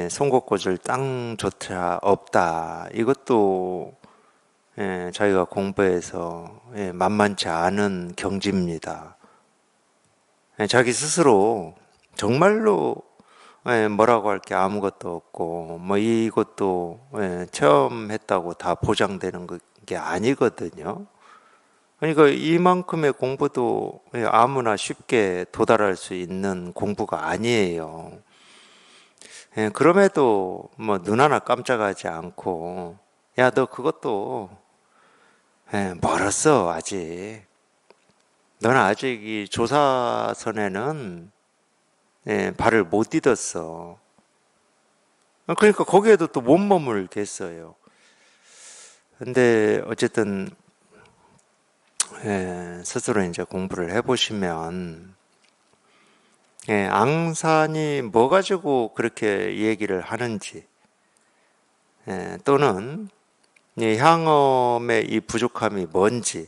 송곳 꽂을 땅조차 없다. 이것도 저희가 공부해서 만만치 않은 경지입니다. 자기 스스로 정말로 뭐라고 할 게 아무것도 없고 뭐 이것도 체험했다고 다 보장되는 게 아니거든요. 그러니까 이만큼의 공부도 아무나 쉽게 도달할 수 있는 공부가 아니에요. 그럼에도 뭐 눈 하나 깜짝하지 않고 야, 너 그것도 멀었어 아직. 너는 아직 이 조사선에는 발을 못 디뎠어. 그러니까 거기에도 또 못 머물겠어요. 근데 어쨌든 스스로 이제 공부를 해보시면 앙산이 뭐 가지고 그렇게 얘기를 하는지 또는 이 향엄의 이 부족함이 뭔지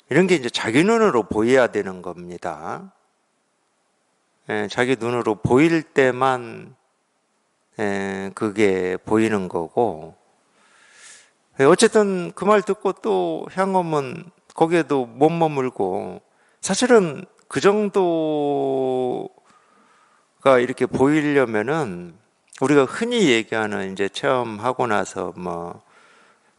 이런 게 이제 자기 눈으로 보여야 되는 겁니다. 자기 눈으로 보일 때만 그게 보이는 거고 어쨌든 그 말 듣고 또 향엄은 거기에도 못 머물고 사실은 그 정도가 이렇게 보이려면은 우리가 흔히 얘기하는 이제 체험하고 나서 뭐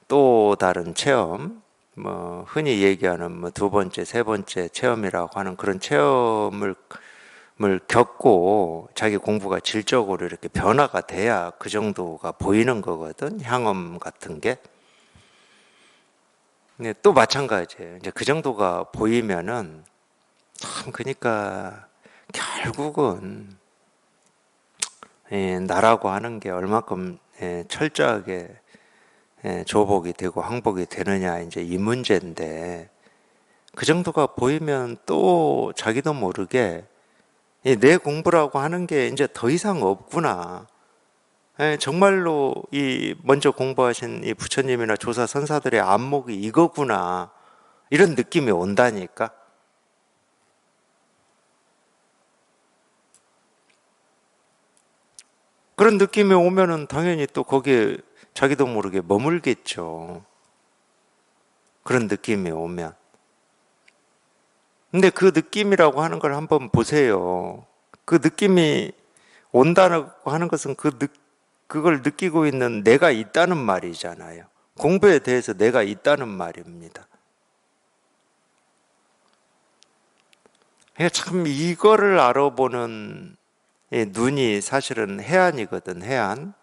또 다른 체험, 뭐 흔히 얘기하는 뭐 두 번째, 세 번째 체험이라고 하는 그런 체험을 겪고 자기 공부가 질적으로 이렇게 변화가 돼야 그 정도가 보이는 거거든. 향엄 같은 게. 근데 또 마찬가지예요. 이제 그 정도가 보이면은 참 그러니까 결국은 나라고 하는 게 얼마큼 철저하게 조복이 되고 항복이 되느냐 이제 이 문제인데 그 정도가 보이면 또 자기도 모르게 내 공부라고 하는 게 이제 더 이상 없구나. 정말로 이 먼저 공부하신 이 부처님이나 조사 선사들의 안목이 이거구나. 이런 느낌이 온다니까. 그런 느낌이 오면은 당연히 또 거기에 자기도 모르게 머물겠죠. 그런 느낌이 오면. 근데 그 느낌이라고 하는 걸 한번 보세요. 그 느낌이 온다고 하는 것은 그걸 느끼고 있는 내가 있다는 말이잖아요. 공부에 대해서 내가 있다는 말입니다. 참 이거를 알아보는 눈이 사실은 해안이거든, 해안.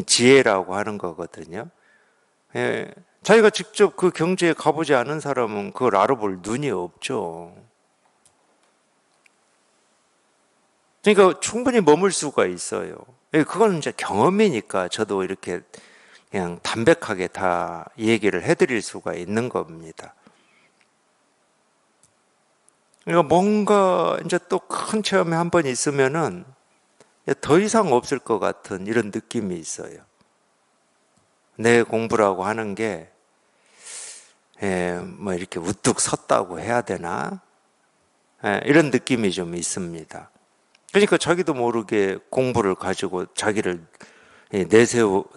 지혜라고 하는 거거든요. 예, 자기가 직접 그 경지에 가보지 않은 사람은 그걸 알아볼 눈이 없죠. 그러니까 충분히 머물 수가 있어요. 예, 그건 이제 경험이니까 저도 이렇게 그냥 담백하게 다 얘기를 해드릴 수가 있는 겁니다. 그러니까 뭔가 이제 또 큰 체험이 한 번 있으면은 더 이상 없을 것 같은 이런 느낌이 있어요. 내 공부라고 하는 게, 뭐 이렇게 우뚝 섰다고 해야 되나? 이런 느낌이 좀 있습니다. 그러니까 자기도 모르게 공부를 가지고 자기를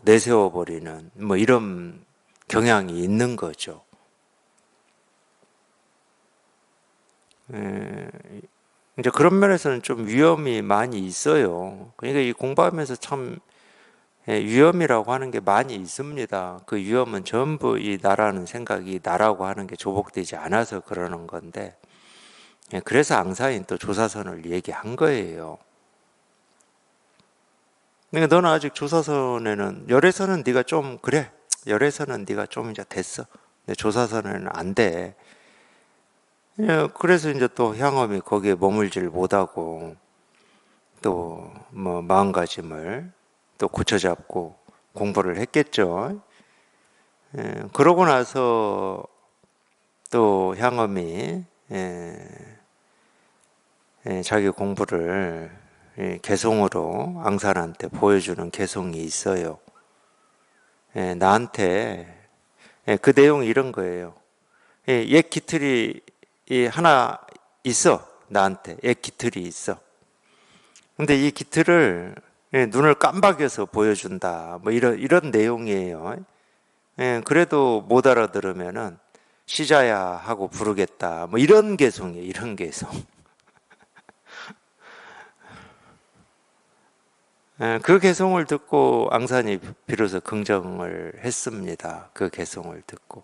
내세워버리는 뭐 이런 경향이 있는 거죠. 이제 그런 면에서는 좀 위험이 많이 있어요. 그러니까 이 공부하면서 참 위험이라고 하는 게 많이 있습니다. 그 위험은 전부 이 나라는 생각이 나라고 하는 게 조복되지 않아서 그러는 건데, 그래서 앙사인 또 조사선을 얘기한 거예요. 그러니까 너는 아직 조사선에는 열애선은 네가 좀 그래. 열애선은 네가 좀 이제 됐어. 근데 조사선에는 안 돼. 그래서 이제 또 향업이 거기에 머물질 못하고 또 뭐 마음가짐을 또 고쳐잡고 공부를 했겠죠. 그러고 나서 또 향엄이 자기 공부를 개송으로 앙산한테 보여주는 개송이 있어요. 나한테 그 내용이 이런 거예요. 옛 깃털이 하나 있어. 나한테 옛 깃털이 있어. 근데 이 깃털을 눈을 깜박여서 보여준다. 뭐 이런 내용이에요. 그래도 못 알아들으면은 시자야 하고 부르겠다. 뭐 이런 개송이에요. 이런 개송. 그 개송을 듣고 앙산이 비로소 긍정을 했습니다. 그 개송을 듣고.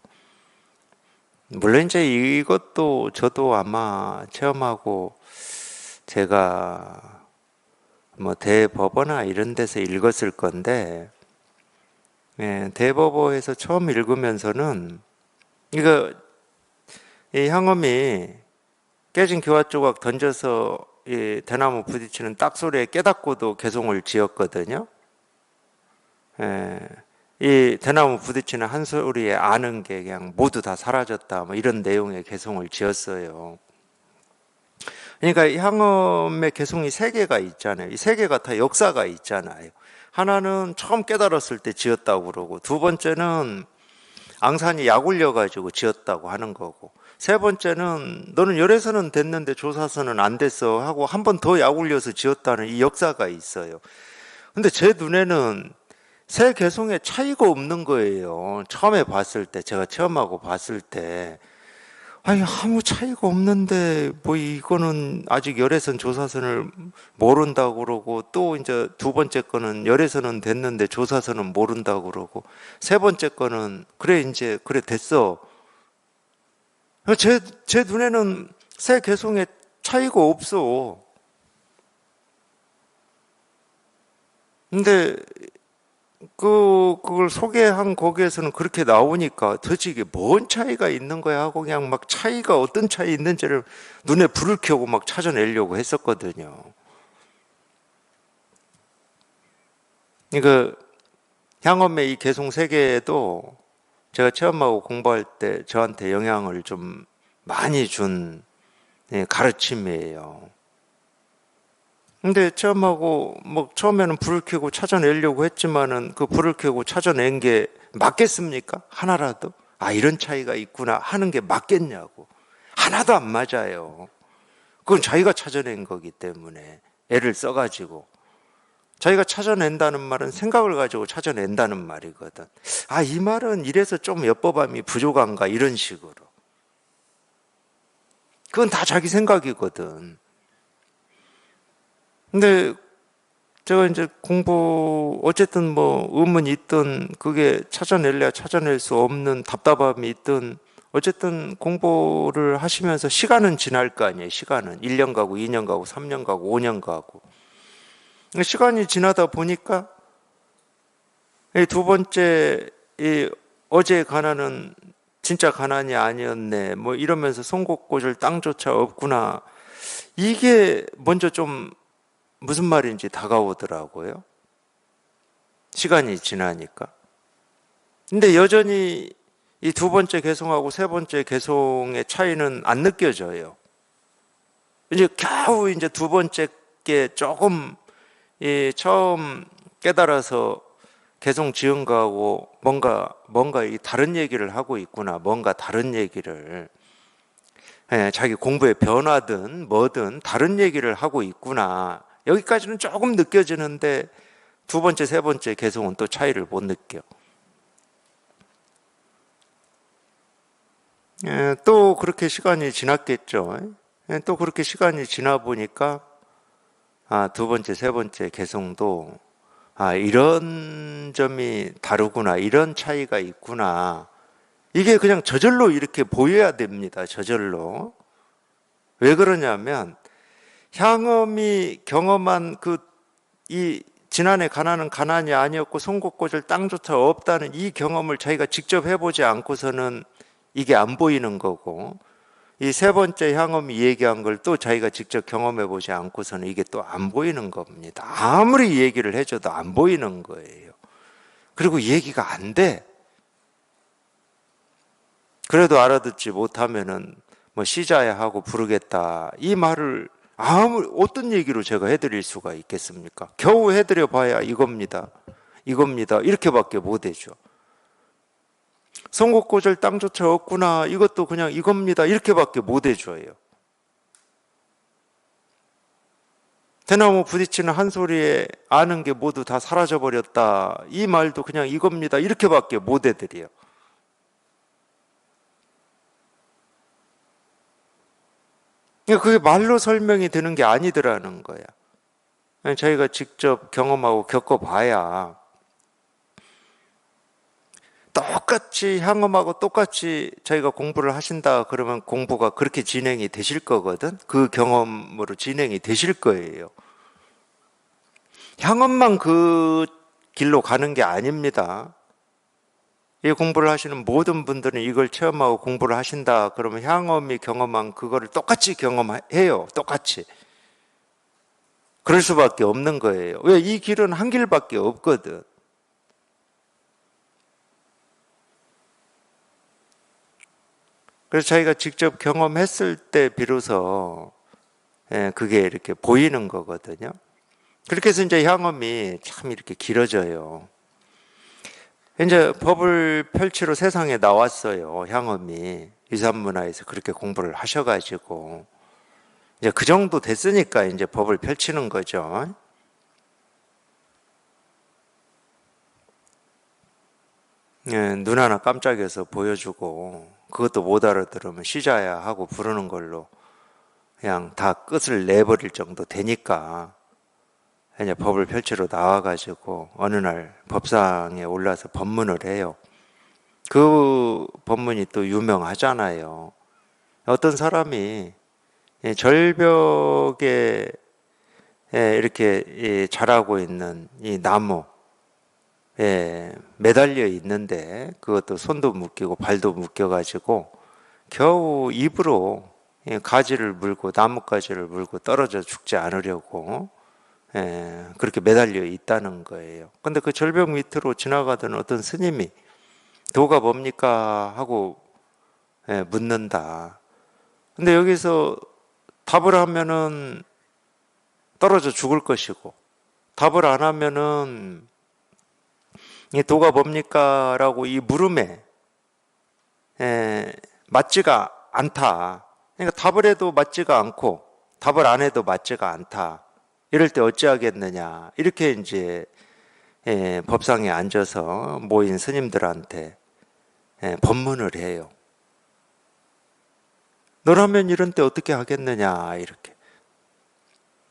물론 이제 이것도 저도 아마 체험하고 제가 뭐 대법어나 이런 데서 읽었을 건데, 대법어에서 처음 읽으면서는 이거 이 향엄이 깨진 기와 조각 던져서 이 대나무 부딪히는 딱 소리에 깨닫고도 개송을 지었거든요. 이 대나무 부딪히는 한 소리에 아는 게 그냥 모두 다 사라졌다. 뭐 이런 내용의 개송을 지었어요. 그러니까 이 향엄의 개송이 세 개가 있잖아요. 이 세 개가 다 역사가 있잖아요. 하나는 처음 깨달았을 때 지었다고 그러고, 두 번째는 앙산이 약 올려가지고 지었다고 하는 거고, 세 번째는 너는 열애선은 됐는데 조사선은 안 됐어 하고 한 번 더 약 올려서 지었다는 이 역사가 있어요. 근데 제 눈에는 세 개송에 차이가 없는 거예요. 처음에 봤을 때, 제가 체험하고 봤을 때, 아니 아무 차이가 없는데 뭐 이거는 아직 열애선 조사선을 모른다고 그러고, 또 이제 두 번째 거는 열애선은 됐는데 조사선은 모른다고 그러고, 세 번째 거는 그래 이제 그래 됐어. 제 눈에는 새 개송에 차이가 없어. 근데 그걸 소개한 거기에서는 그렇게 나오니까 도대체 이게 뭔 차이가 있는 거야 하고 그냥 막 차이가 어떤 차이 있는지를 눈에 불을 켜고 막 찾아내려고 했었거든요. 그러니까 향엄의 이 개송 세계에도 제가 체험하고 공부할 때 저한테 영향을 좀 많이 준 가르침이에요. 근데 체험하고 뭐 처음에는 불을 켜고 찾아내려고 했지만은 그 불을 켜고 찾아낸 게 맞겠습니까? 하나라도? 아, 이런 차이가 있구나 하는 게 맞겠냐고. 하나도 안 맞아요. 그건 자기가 찾아낸 거기 때문에 애를 써가지고. 자기가 찾아낸다는 말은 생각을 가지고 찾아낸다는 말이거든. 아, 이 말은 이래서 좀 엿법함이 부족한가 이런 식으로. 그건 다 자기 생각이거든. 근데 제가 이제 공부, 어쨌든 뭐 의문이 있든 그게 찾아낼래야 찾아낼 수 없는 답답함이 있든 어쨌든 공부를 하시면서 시간은 지날 거 아니에요. 시간은 1년 가고 2년 가고 3년 가고 5년 가고. 시간이 지나다 보니까 이 두 번째 이 어제 가난은 진짜 가난이 아니었네. 뭐 이러면서 손꼽 꽂을 땅조차 없구나. 이게 먼저 좀 무슨 말인지 다가오더라고요. 시간이 지나니까. 근데 여전히 이 두 번째 개송하고 세 번째 개송의 차이는 안 느껴져요. 이제 겨우 이제 두 번째 게 조금 처음 깨달아서 개송 지은 거하고 뭔가 이 다른 얘기를 하고 있구나. 뭔가 다른 얘기를 자기 공부의 변화든 뭐든 다른 얘기를 하고 있구나. 여기까지는 조금 느껴지는데 두 번째, 세 번째 개송은 또 차이를 못 느껴. 또 그렇게 시간이 지났겠죠. 또 그렇게 시간이 지나 보니까 두 번째, 세 번째 개송도 이런 점이 다르구나, 이런 차이가 있구나. 이게 그냥 저절로 이렇게 보여야 됩니다. 저절로. 왜 그러냐면 향엄이 경험한 이 지난해 가난은 가난이 아니었고 손꼽 꽂을 땅조차 없다는 이 경험을 자기가 직접 해보지 않고서는 이게 안 보이는 거고, 이 세 번째 향엄이 얘기한 걸 또 자기가 직접 경험해보지 않고서는 이게 또 안 보이는 겁니다. 아무리 얘기를 해줘도 안 보이는 거예요. 그리고 얘기가 안 돼. 그래도 알아듣지 못하면은 뭐 시자야 하고 부르겠다. 이 말을 어떤 얘기로 제가 해드릴 수가 있겠습니까? 겨우 해드려 봐야 이겁니다. 이겁니다. 이렇게밖에 못 해줘. 송곳 꽂을 땅조차 없구나. 이것도 그냥 이겁니다. 이렇게밖에 못 해줘요. 대나무 부딪히는 한 소리에 아는 게 모두 다 사라져버렸다. 이 말도 그냥 이겁니다. 이렇게밖에 못 해드려요. 그게 말로 설명이 되는 게 아니더라는 거야. 저희가 직접 경험하고 겪어봐야 똑같이 향음하고 똑같이 저희가 공부를 하신다 그러면 공부가 그렇게 진행이 되실 거거든. 그 경험으로 진행이 되실 거예요. 향음만 그 길로 가는 게 아닙니다. 이 공부를 하시는 모든 분들은 이걸 체험하고 공부를 하신다 그러면 향음이 경험한 그거를 똑같이 경험해요. 똑같이. 그럴 수밖에 없는 거예요. 왜? 이 길은 한 길밖에 없거든. 그래서 자기가 직접 경험했을 때 비로소 그게 이렇게 보이는 거거든요. 그렇게 해서 이제 향음이 참 이렇게 길어져요. 이제 법을 펼치러 세상에 나왔어요. 향음이 유산문화에서 그렇게 공부를 하셔가지고 이제 그 정도 됐으니까 이제 법을 펼치는 거죠. 눈 하나 깜짝여서 보여주고 그것도 못 알아들으면 시자야 하고 부르는 걸로 그냥 다 끝을 내버릴 정도 되니까 이제 법을 펼치러 나와가지고 어느 날 법상에 올라서 법문을 해요. 그 법문이 또 유명하잖아요. 어떤 사람이 절벽에 이렇게 자라고 있는 이 나무 매달려 있는데 그것도 손도 묶이고 발도 묶여가지고 겨우 입으로 가지를 물고 나뭇가지를 물고 떨어져 죽지 않으려고 그렇게 매달려 있다는 거예요. 근데 그 절벽 밑으로 지나가던 어떤 스님이 도가 뭡니까 하고 묻는다. 근데 여기서 답을 하면은 떨어져 죽을 것이고 답을 안 하면은 이 도가 뭡니까 라고 이 물음에 맞지가 않다. 그러니까 답을 해도 맞지가 않고 답을 안 해도 맞지가 않다. 이럴 때 어찌하겠느냐. 이렇게 이제 법상에 앉아서 모인 스님들한테 법문을 해요. 너라면 이런 때 어떻게 하겠느냐 이렇게.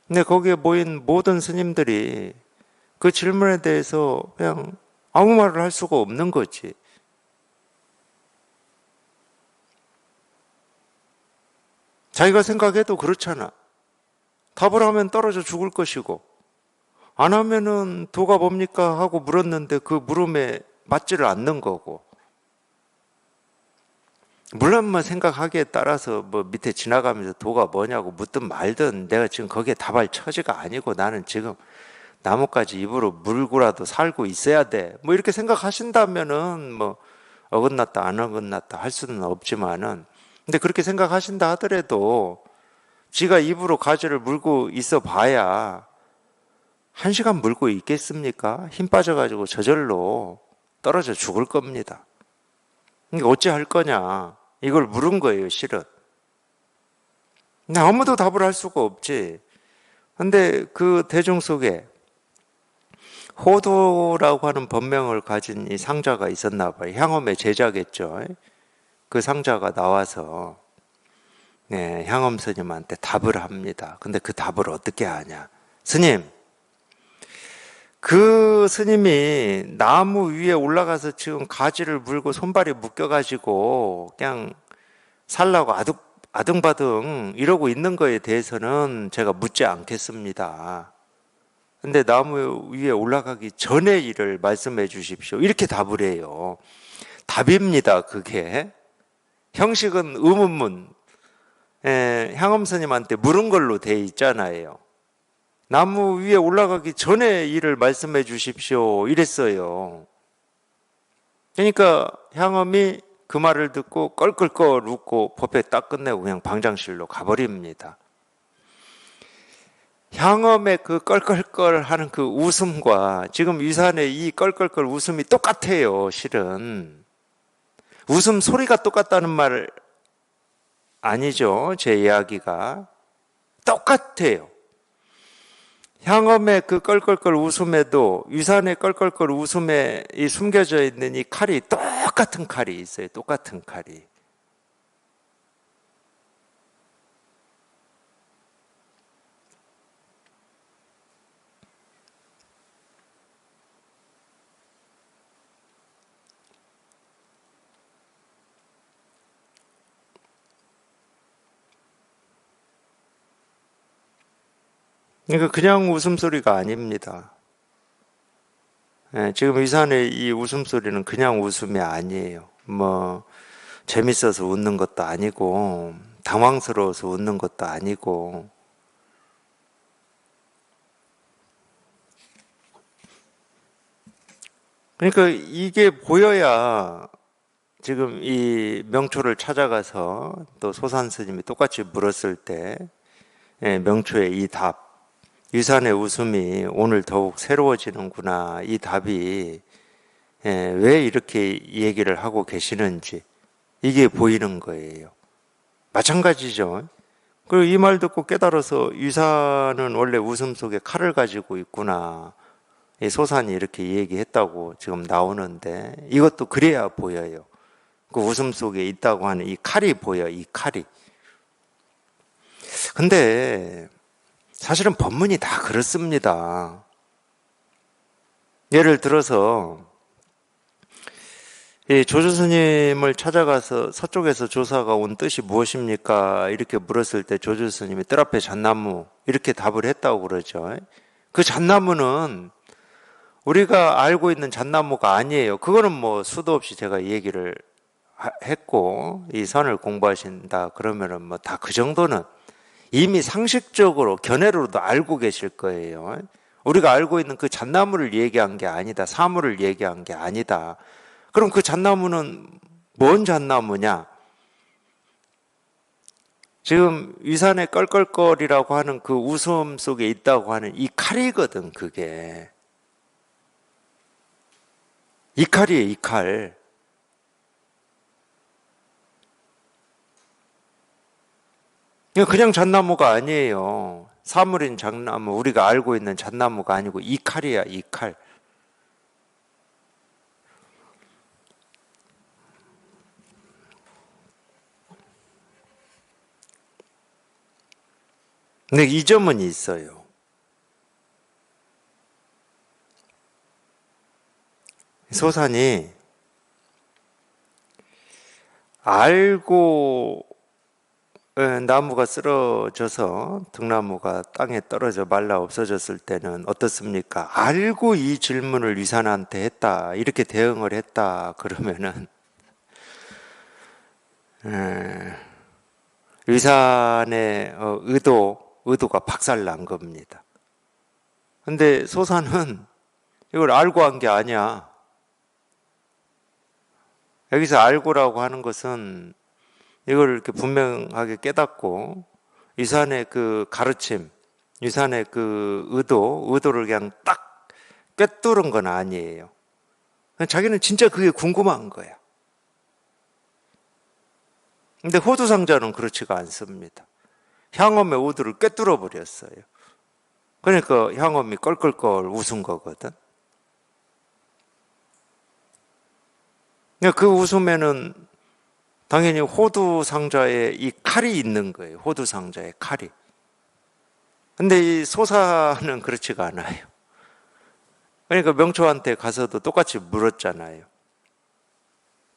근데 거기에 모인 모든 스님들이 그 질문에 대해서 그냥 아무 말을 할 수가 없는 거지. 자기가 생각해도 그렇잖아. 답을 하면 떨어져 죽을 것이고 안 하면은 도가 뭡니까 하고 물었는데 그 물음에 맞지를 않는 거고 물론 뭐 생각하기에 따라서 뭐 밑에 지나가면서 도가 뭐냐고 묻든 말든 내가 지금 거기에 답할 처지가 아니고 나는 지금 나뭇가지 입으로 물고라도 살고 있어야 돼. 뭐 이렇게 생각하신다면은 뭐 어긋났다 안 어긋났다 할 수는 없지만은, 근데 그렇게 생각하신다 하더라도 지가 입으로 가지를 물고 있어 봐야 한 시간 물고 있겠습니까? 힘 빠져가지고 저절로 떨어져 죽을 겁니다. 그러니까 어찌 할 거냐 이걸 물은 거예요, 실은. 근데 아무도 답을 할 수가 없지. 근데 그 대중 속에 호도라고 하는 법명을 가진 이 상자가 있었나 봐요. 향엄의 제자겠죠. 그 상자가 나와서 향엄 스님한테 답을 합니다. 근데 그 답을 어떻게 하냐? 스님, 그 스님이 나무 위에 올라가서 지금 가지를 물고 손발이 묶여가지고 그냥 살라고 아등바등 이러고 있는 거에 대해서는 제가 묻지 않겠습니다. 근데 나무 위에 올라가기 전에 일을 말씀해 주십시오. 이렇게 답을 해요. 답입니다, 그게. 형식은 의문문, 향엄 스님한테 물은 걸로 돼 있잖아요. 나무 위에 올라가기 전에 일을 말씀해 주십시오. 이랬어요. 그러니까 향엄이 그 말을 듣고 껄껄껄 웃고 법회 딱 끝내고 그냥 방장실로 가버립니다. 향엄의 그 껄껄껄 하는 그 웃음과 지금 유산의 이 껄껄껄 웃음이 똑같아요, 실은. 웃음 소리가 똑같다는 말 아니죠, 제 이야기가. 똑같아요. 향엄의 그 껄껄껄 웃음에도 유산의 껄껄껄 웃음에 이 숨겨져 있는 이 칼이 똑같은 칼이 있어요. 똑같은 칼이. 그러니까 그냥 웃음소리가 아닙니다. 지금 유산의 이 웃음소리는 그냥 웃음이 아니에요. 뭐 재밌어서 웃는 것도 아니고 당황스러워서 웃는 것도 아니고, 그러니까 이게 보여야 지금 이 명초를 찾아가서 또 소산 스님이 똑같이 물었을 때 명초의 이 답, 유산의 웃음이 오늘 더욱 새로워지는구나, 이 답이 왜 이렇게 얘기를 하고 계시는지 이게 보이는 거예요. 마찬가지죠. 그리고 이 말 듣고 깨달아서 유산은 원래 웃음 속에 칼을 가지고 있구나, 이 소산이 이렇게 얘기했다고 지금 나오는데 이것도 그래야 보여요. 그 웃음 속에 있다고 하는 이 칼이 보여, 이 칼이. 근데 사실은 법문이 다 그렇습니다. 예를 들어서 이 조주 스님을 찾아가서 서쪽에서 조사가 온 뜻이 무엇입니까? 이렇게 물었을 때 조주 스님이 뜰 앞에 잣나무 이렇게 답을 했다고 그러죠. 그 잣나무는 우리가 알고 있는 잣나무가 아니에요. 그거는 뭐 수도 없이 제가 얘기를 했고, 이 선을 공부하신다 그러면은 뭐 다 그 정도는 이미 상식적으로 견해로도 알고 계실 거예요. 우리가 알고 있는 그 잣나무를 얘기한 게 아니다. 사물을 얘기한 게 아니다. 그럼 그 잣나무는 뭔 잣나무냐? 지금 위산의 껄껄거리라고 하는 그 웃음 속에 있다고 하는 이 칼이거든, 그게. 이 칼이에요, 이 칼. 그냥 잣나무가 아니에요. 사물인 잣나무, 우리가 알고 있는 잣나무가 아니고 이 칼이야, 이 칼. 근데 이 점은 있어요. 소산이 알고 나무가 쓰러져서 등나무가 땅에 떨어져 말라 없어졌을 때는 어떻습니까? 알고 이 질문을 위산한테 했다, 이렇게 대응을 했다 그러면은 에, 위산의 의도가 박살난 겁니다. 근데 소사는 이걸 알고 한 게 아니야. 여기서 알고라고 하는 것은 이걸 이렇게 분명하게 깨닫고 위산의 그 가르침, 위산의 그 의도를 그냥 딱 꿰뚫은 건 아니에요. 자기는 진짜 그게 궁금한 거야. 근데 호두상자는 그렇지가 않습니다. 향엄의 의도를 꿰뚫어 버렸어요. 그러니까 향엄이 껄껄껄 웃은 거거든. 그 웃음에는 당연히 호두상자에 이 칼이 있는 거예요. 호두상자에 칼이. 근데 이 소사는 그렇지가 않아요. 그러니까 명초한테 가서도 똑같이 물었잖아요.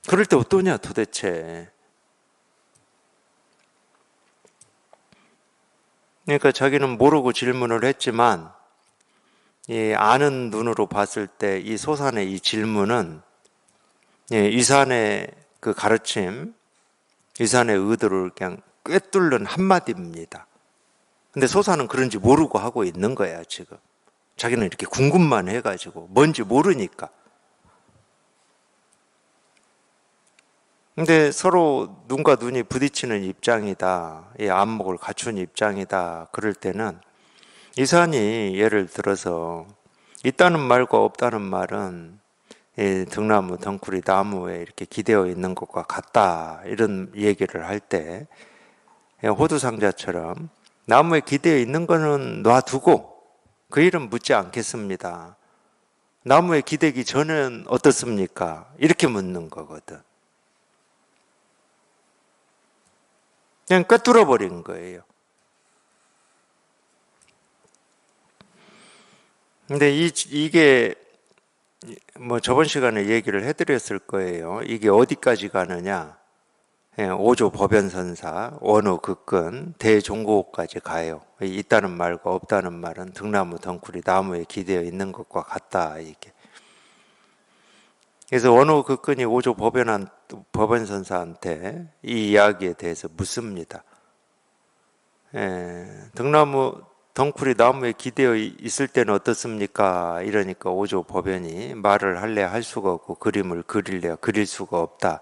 그럴 때 어떠냐 도대체. 그러니까 자기는 모르고 질문을 했지만 이 아는 눈으로 봤을 때 이 소산의 이 질문은 위산의 그 가르침, 위산의 의도를 그냥 꿰뚫는 한마디입니다. 근데 소산은 그런지 모르고 하고 있는 거야 지금. 자기는 이렇게 궁금만 해가지고 뭔지 모르니까. 근데 서로 눈과 눈이 부딪히는 입장이다. 이 안목을 갖춘 입장이다. 그럴 때는 이산이 예를 들어서 있다는 말과 없다는 말은 이 등나무, 덩쿨이 나무에 이렇게 기대어 있는 것과 같다. 이런 얘기를 할 때 호두상자처럼 나무에 기대어 있는 거는 놔두고 그 일은 묻지 않겠습니다. 나무에 기대기 전엔 어떻습니까? 이렇게 묻는 거거든. 그냥 꿰뚫어 버린 거예요. 근데 이게 뭐 저번 시간에 얘기를 해드렸을 거예요. 이게 어디까지 가느냐? 오조 법연선사, 원호 극근, 대종고까지 가요. 있다는 말과 없다는 말은 등나무 덩쿨이 나무에 기대어 있는 것과 같다. 이게. 그래서 원호 극근이 오조 법연선사한테 이 이야기에 대해서 묻습니다. 등나무 덩쿨이 나무에 기대어 있을 때는 어떻습니까? 이러니까 오조 법연이 말을 할래 할 수가 없고 그림을 그릴래 그릴 수가 없다.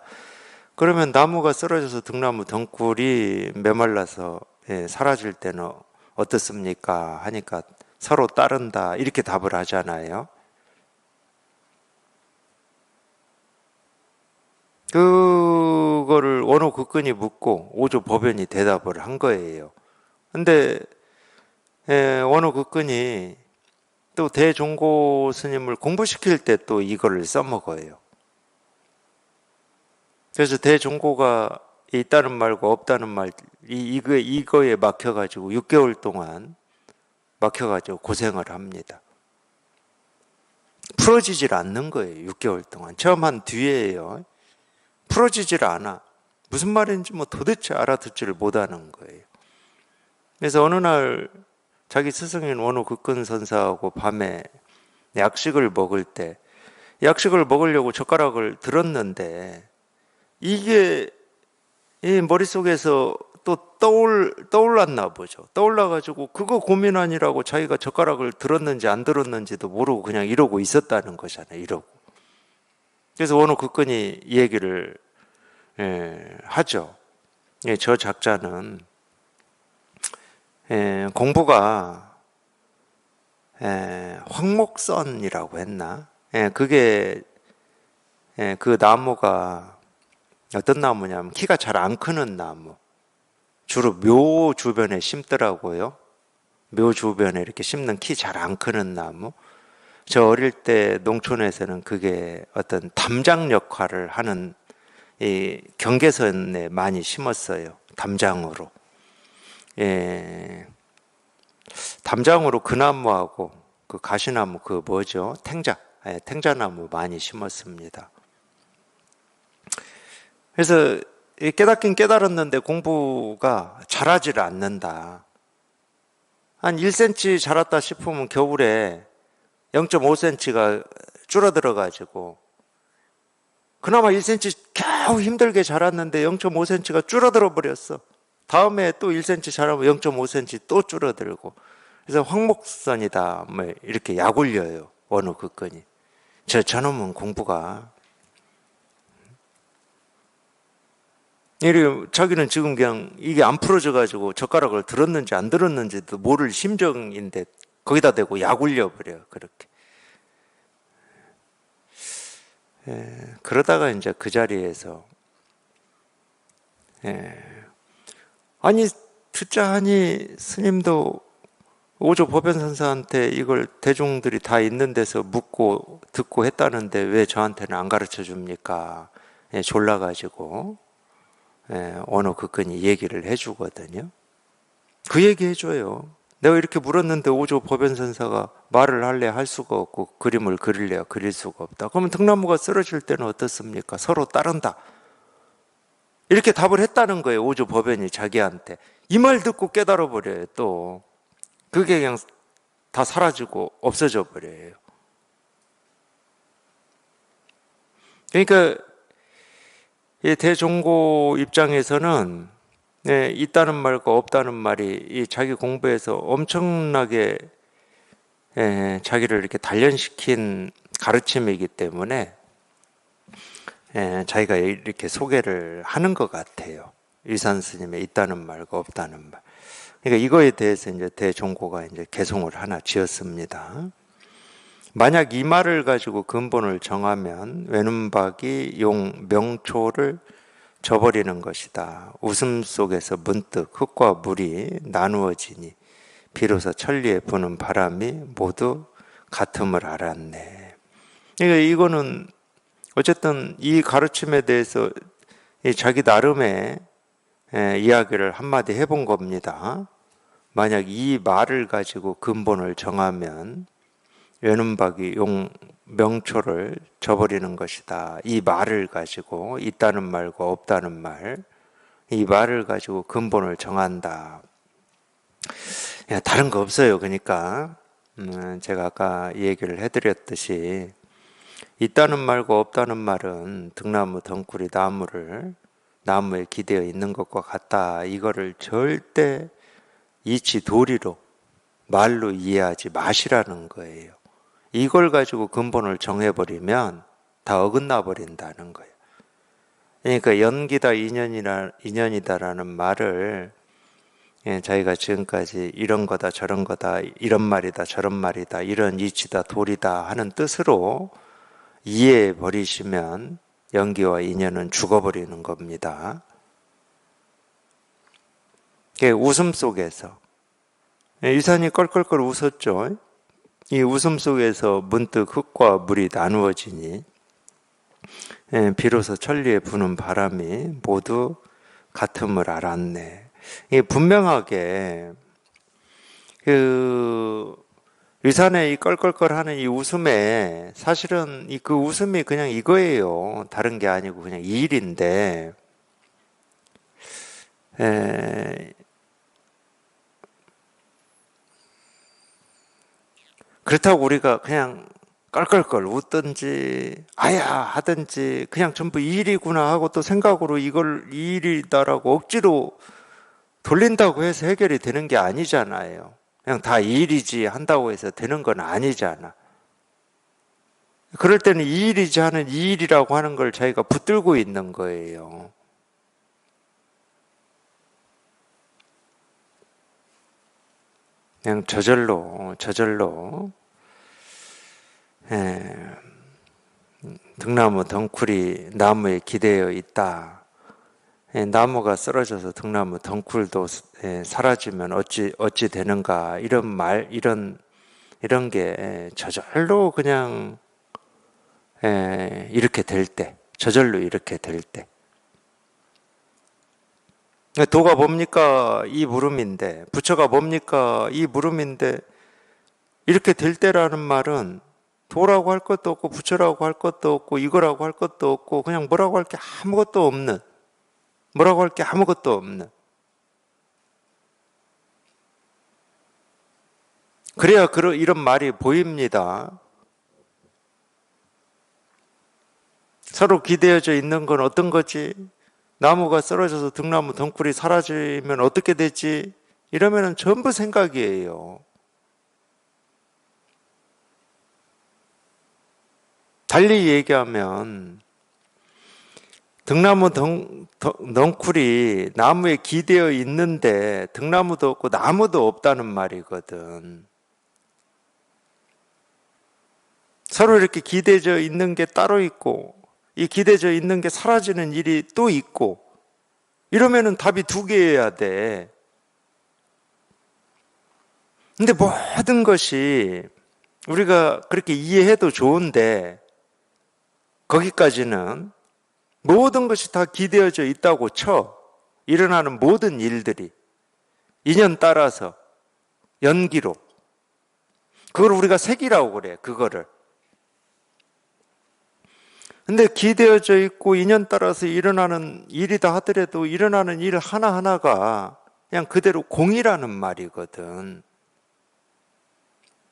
그러면 나무가 쓰러져서 등나무 덩쿨이 메말라서 사라질 때는 어떻습니까? 하니까 서로 따른다 이렇게 답을 하잖아요. 그거를 원호 극근이 묻고 오조 법연이 대답을 한 거예요. 근데 원호 극근이 또 대종고 스님을 공부시킬 때 또 이거를 써먹어요. 그래서 대종고가 있다는 말과 없다는 말 이거에 막혀가지고 6개월 동안 막혀가지고 고생을 합니다. 풀어지질 않는 거예요. 6개월 동안. 처음 한 뒤에요. 풀어지질 않아. 무슨 말인지 뭐 도대체 알아듣지를 못하는 거예요. 그래서 어느 날 자기 스승인 원호 극근 선사하고 밤에 약식을 먹을 때 약식을 먹으려고 젓가락을 들었는데 이게 이 머릿속에서 또 떠올랐나 보죠. 떠올라가지고 그거 고민하느라고 자기가 젓가락을 들었는지 안 들었는지도 모르고 그냥 이러고 있었다는 거잖아요. 이러고. 그래서 원호 극근이 이 얘기를 하죠. 저 작자는 공부가 황목선이라고 했나? 그게 그 나무가 어떤 나무냐면 키가 잘 안 크는 나무. 주로 묘 주변에 심더라고요. 묘 주변에 이렇게 심는 키 잘 안 크는 나무. 저 어릴 때 농촌에서는 그게 어떤 담장 역할을 하는 이 경계선에 많이 심었어요. 담장으로. 담장으로 그 나무하고 그 가시나무 그 뭐죠? 탱자나무 많이 심었습니다. 그래서 깨닫긴 깨달았는데 공부가 잘하지를 않는다. 한 1cm 자랐다 싶으면 겨울에 0.5cm가 줄어들어 가지고 그나마 1cm 겨우 힘들게 자랐는데 0.5cm가 줄어들어 버렸어. 다음에 또 1cm 자라면 0.5cm 또 줄어들고. 그래서 황목선이다. 뭐 이렇게 약올려요. 어느 그건이. 저놈은 공부가. 자기는 지금 그냥 이게 안 풀어져 가지고 젓가락을 들었는지 안 들었는지도 모를 심정인데 거기다 대고 약올려 버려요. 그렇게. 그러다가 이제 그 자리에서 아니 듣자 하니 스님도 오조 법연선사한테 이걸 대중들이 다 있는 데서 묻고 듣고 했다는데 왜 저한테는 안 가르쳐 줍니까? 졸라가지고 어느 그건이 얘기를 해주거든요. 그 얘기 해줘요. 내가 이렇게 물었는데 오조 법연선사가 말을 할래 할 수가 없고 그림을 그릴래야 그릴 수가 없다. 그러면 등나무가 쓰러질 때는 어떻습니까? 서로 따른다. 이렇게 답을 했다는 거예요. 오조 법연이 자기한테. 이 말 듣고 깨달아 버려요. 또 그게 그냥 다 사라지고 없어져 버려요. 그러니까 이 대종고 입장에서는 있다는 말과 없다는 말이 이 자기 공부에서 엄청나게 자기를 이렇게 단련시킨 가르침이기 때문에 자기가 이렇게 소개를 하는 것 같아요. 일산 스님의 있다는 말과 없다는 말. 그러니까 이거에 대해서 이제 대종고가 이제 개송을 하나 지었습니다. 만약 이 말을 가지고 근본을 정하면 외눈박이 용 명초를 저버리는 것이다. 웃음 속에서 문득 흙과 물이 나누어지니 비로소 천리에 부는 바람이 모두 같음을 알았네. 그러니까 이거는 어쨌든 이 가르침에 대해서 자기 나름의 이야기를 한마디 해본 겁니다. 만약 이 말을 가지고 근본을 정하면 외눈박이 용 명초를 저버리는 것이다. 이 말을 가지고 있다는 말과 없다는 말, 이 말을 가지고 근본을 정한다. 다른 거 없어요. 그러니까 제가 아까 얘기를 해드렸듯이 있다는 말과 없다는 말은 등나무 덩굴이 나무에 기대어 있는 것과 같다. 이거를 절대 이치 도리로 말로 이해하지 마시라는 거예요. 이걸 가지고 근본을 정해버리면 다 어긋나 버린다는 거예요. 그러니까 연기다 인연이다라는 말을 자기가 지금까지 이런 거다 저런 거다 이런 말이다 저런 말이다 이런 이치다 도리다 하는 뜻으로 이해해 버리시면 연기와 인연은 죽어버리는 겁니다. 웃음 속에서 유산이 껄껄껄 웃었죠. 이 웃음 속에서 문득 흙과 물이 나누어지니 비로소 천리에 부는 바람이 모두 같음을 알았네. 분명하게 그 유산의 이 껄껄껄하는 이 웃음에 사실은 그 웃음이 그냥 이거예요. 다른 게 아니고 그냥 이 일인데 그렇다고 우리가 그냥 깔깔깔 웃든지 아야 하든지 그냥 전부 이 일이구나 하고 또 생각으로 이걸 이 일이다라고 억지로 돌린다고 해서 해결이 되는 게 아니잖아요. 그냥 다 이 일이지 한다고 해서 되는 건 아니잖아. 그럴 때는 이 일이지 하는 이 일이라고 하는 걸 자기가 붙들고 있는 거예요. 그냥 저절로 등나무 덩굴이 나무에 기대어 있다. 나무가 쓰러져서 등나무 덩굴도 사라지면 어찌 되는가 이런 말 이런 게 저절로 그냥 이렇게 될 때, 저절로 이렇게 될 때. 도가 뭡니까? 이 물음인데, 부처가 뭡니까? 이 물음인데, 이렇게 될 때라는 말은 도라고 할 것도 없고, 부처라고 할 것도 없고, 이거라고 할 것도 없고, 그냥 뭐라고 할 게 아무것도 없는, 뭐라고 할 게 아무것도 없는. 그래야 이런 말이 보입니다. 서로 기대어져 있는 건 어떤 거지? 나무가 쓰러져서 등나무 덩굴이 사라지면 어떻게 되지? 이러면은 전부 생각이에요. 달리 얘기하면 등나무 덩굴이 나무에 기대어 있는데 등나무도 없고 나무도 없다는 말이거든. 서로 이렇게 기대져 있는 게 따로 있고 이 기대져 있는 게 사라지는 일이 또 있고 이러면은 답이 두 개여야 돼. 근데 모든 것이 우리가 그렇게 이해해도 좋은데 거기까지는 모든 것이 다 기대어져 있다고 쳐. 일어나는 모든 일들이 인연 따라서 연기로 그걸 우리가 색이라고 그래. 그거를. 근데 기대어져 있고 인연 따라서 일어나는 일이다 하더라도 일어나는 일 하나하나가 그냥 그대로 공이라는 말이거든.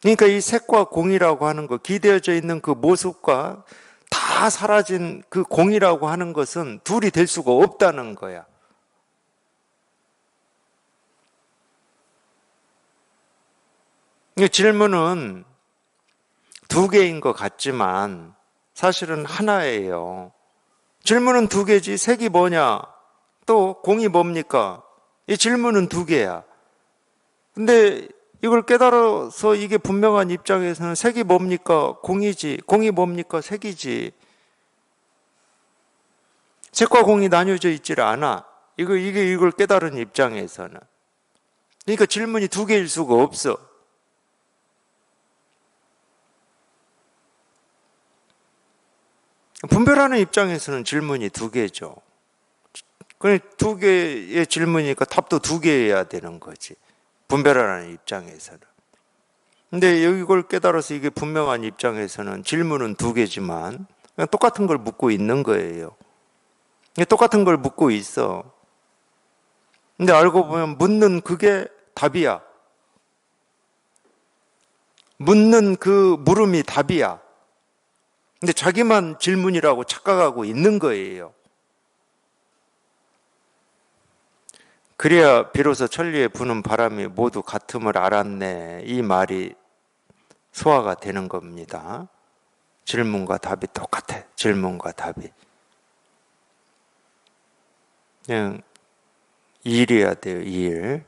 그러니까 이 색과 공이라고 하는 거, 기대어져 있는 그 모습과 다 사라진 그 공이라고 하는 것은 둘이 될 수가 없다는 거야. 이 질문은 두 개인 것 같지만 사실은 하나예요. 질문은 두 개지, 색이 뭐냐? 또 공이 뭡니까? 이 질문은 두 개야. 근데 이걸 깨달아서 이게 분명한 입장에서는 색이 뭡니까? 공이지. 공이 뭡니까? 색이지. 색과 공이 나뉘어져 있질 않아. 이걸 깨달은 입장에서는. 그러니까 질문이 두 개일 수가 없어. 분별하는 입장에서는 질문이 두 개죠. 두 개의 질문이니까 답도 두 개여야 되는 거지. 분별하는 입장에서는. 근데 이걸 깨달아서 이게 분명한 입장에서는 질문은 두 개지만 그냥 똑같은 걸 묻고 있는 거예요. 똑같은 걸 묻고 있어. 근데 알고 보면 묻는 그게 답이야. 묻는 그 물음이 답이야. 근데 자기만 질문이라고 착각하고 있는 거예요. 그래야 비로소 천리에 부는 바람이 모두 같음을 알았네. 이 말이 소화가 되는 겁니다. 질문과 답이 똑같아. 질문과 답이. 그냥 일이어야 돼요. 일.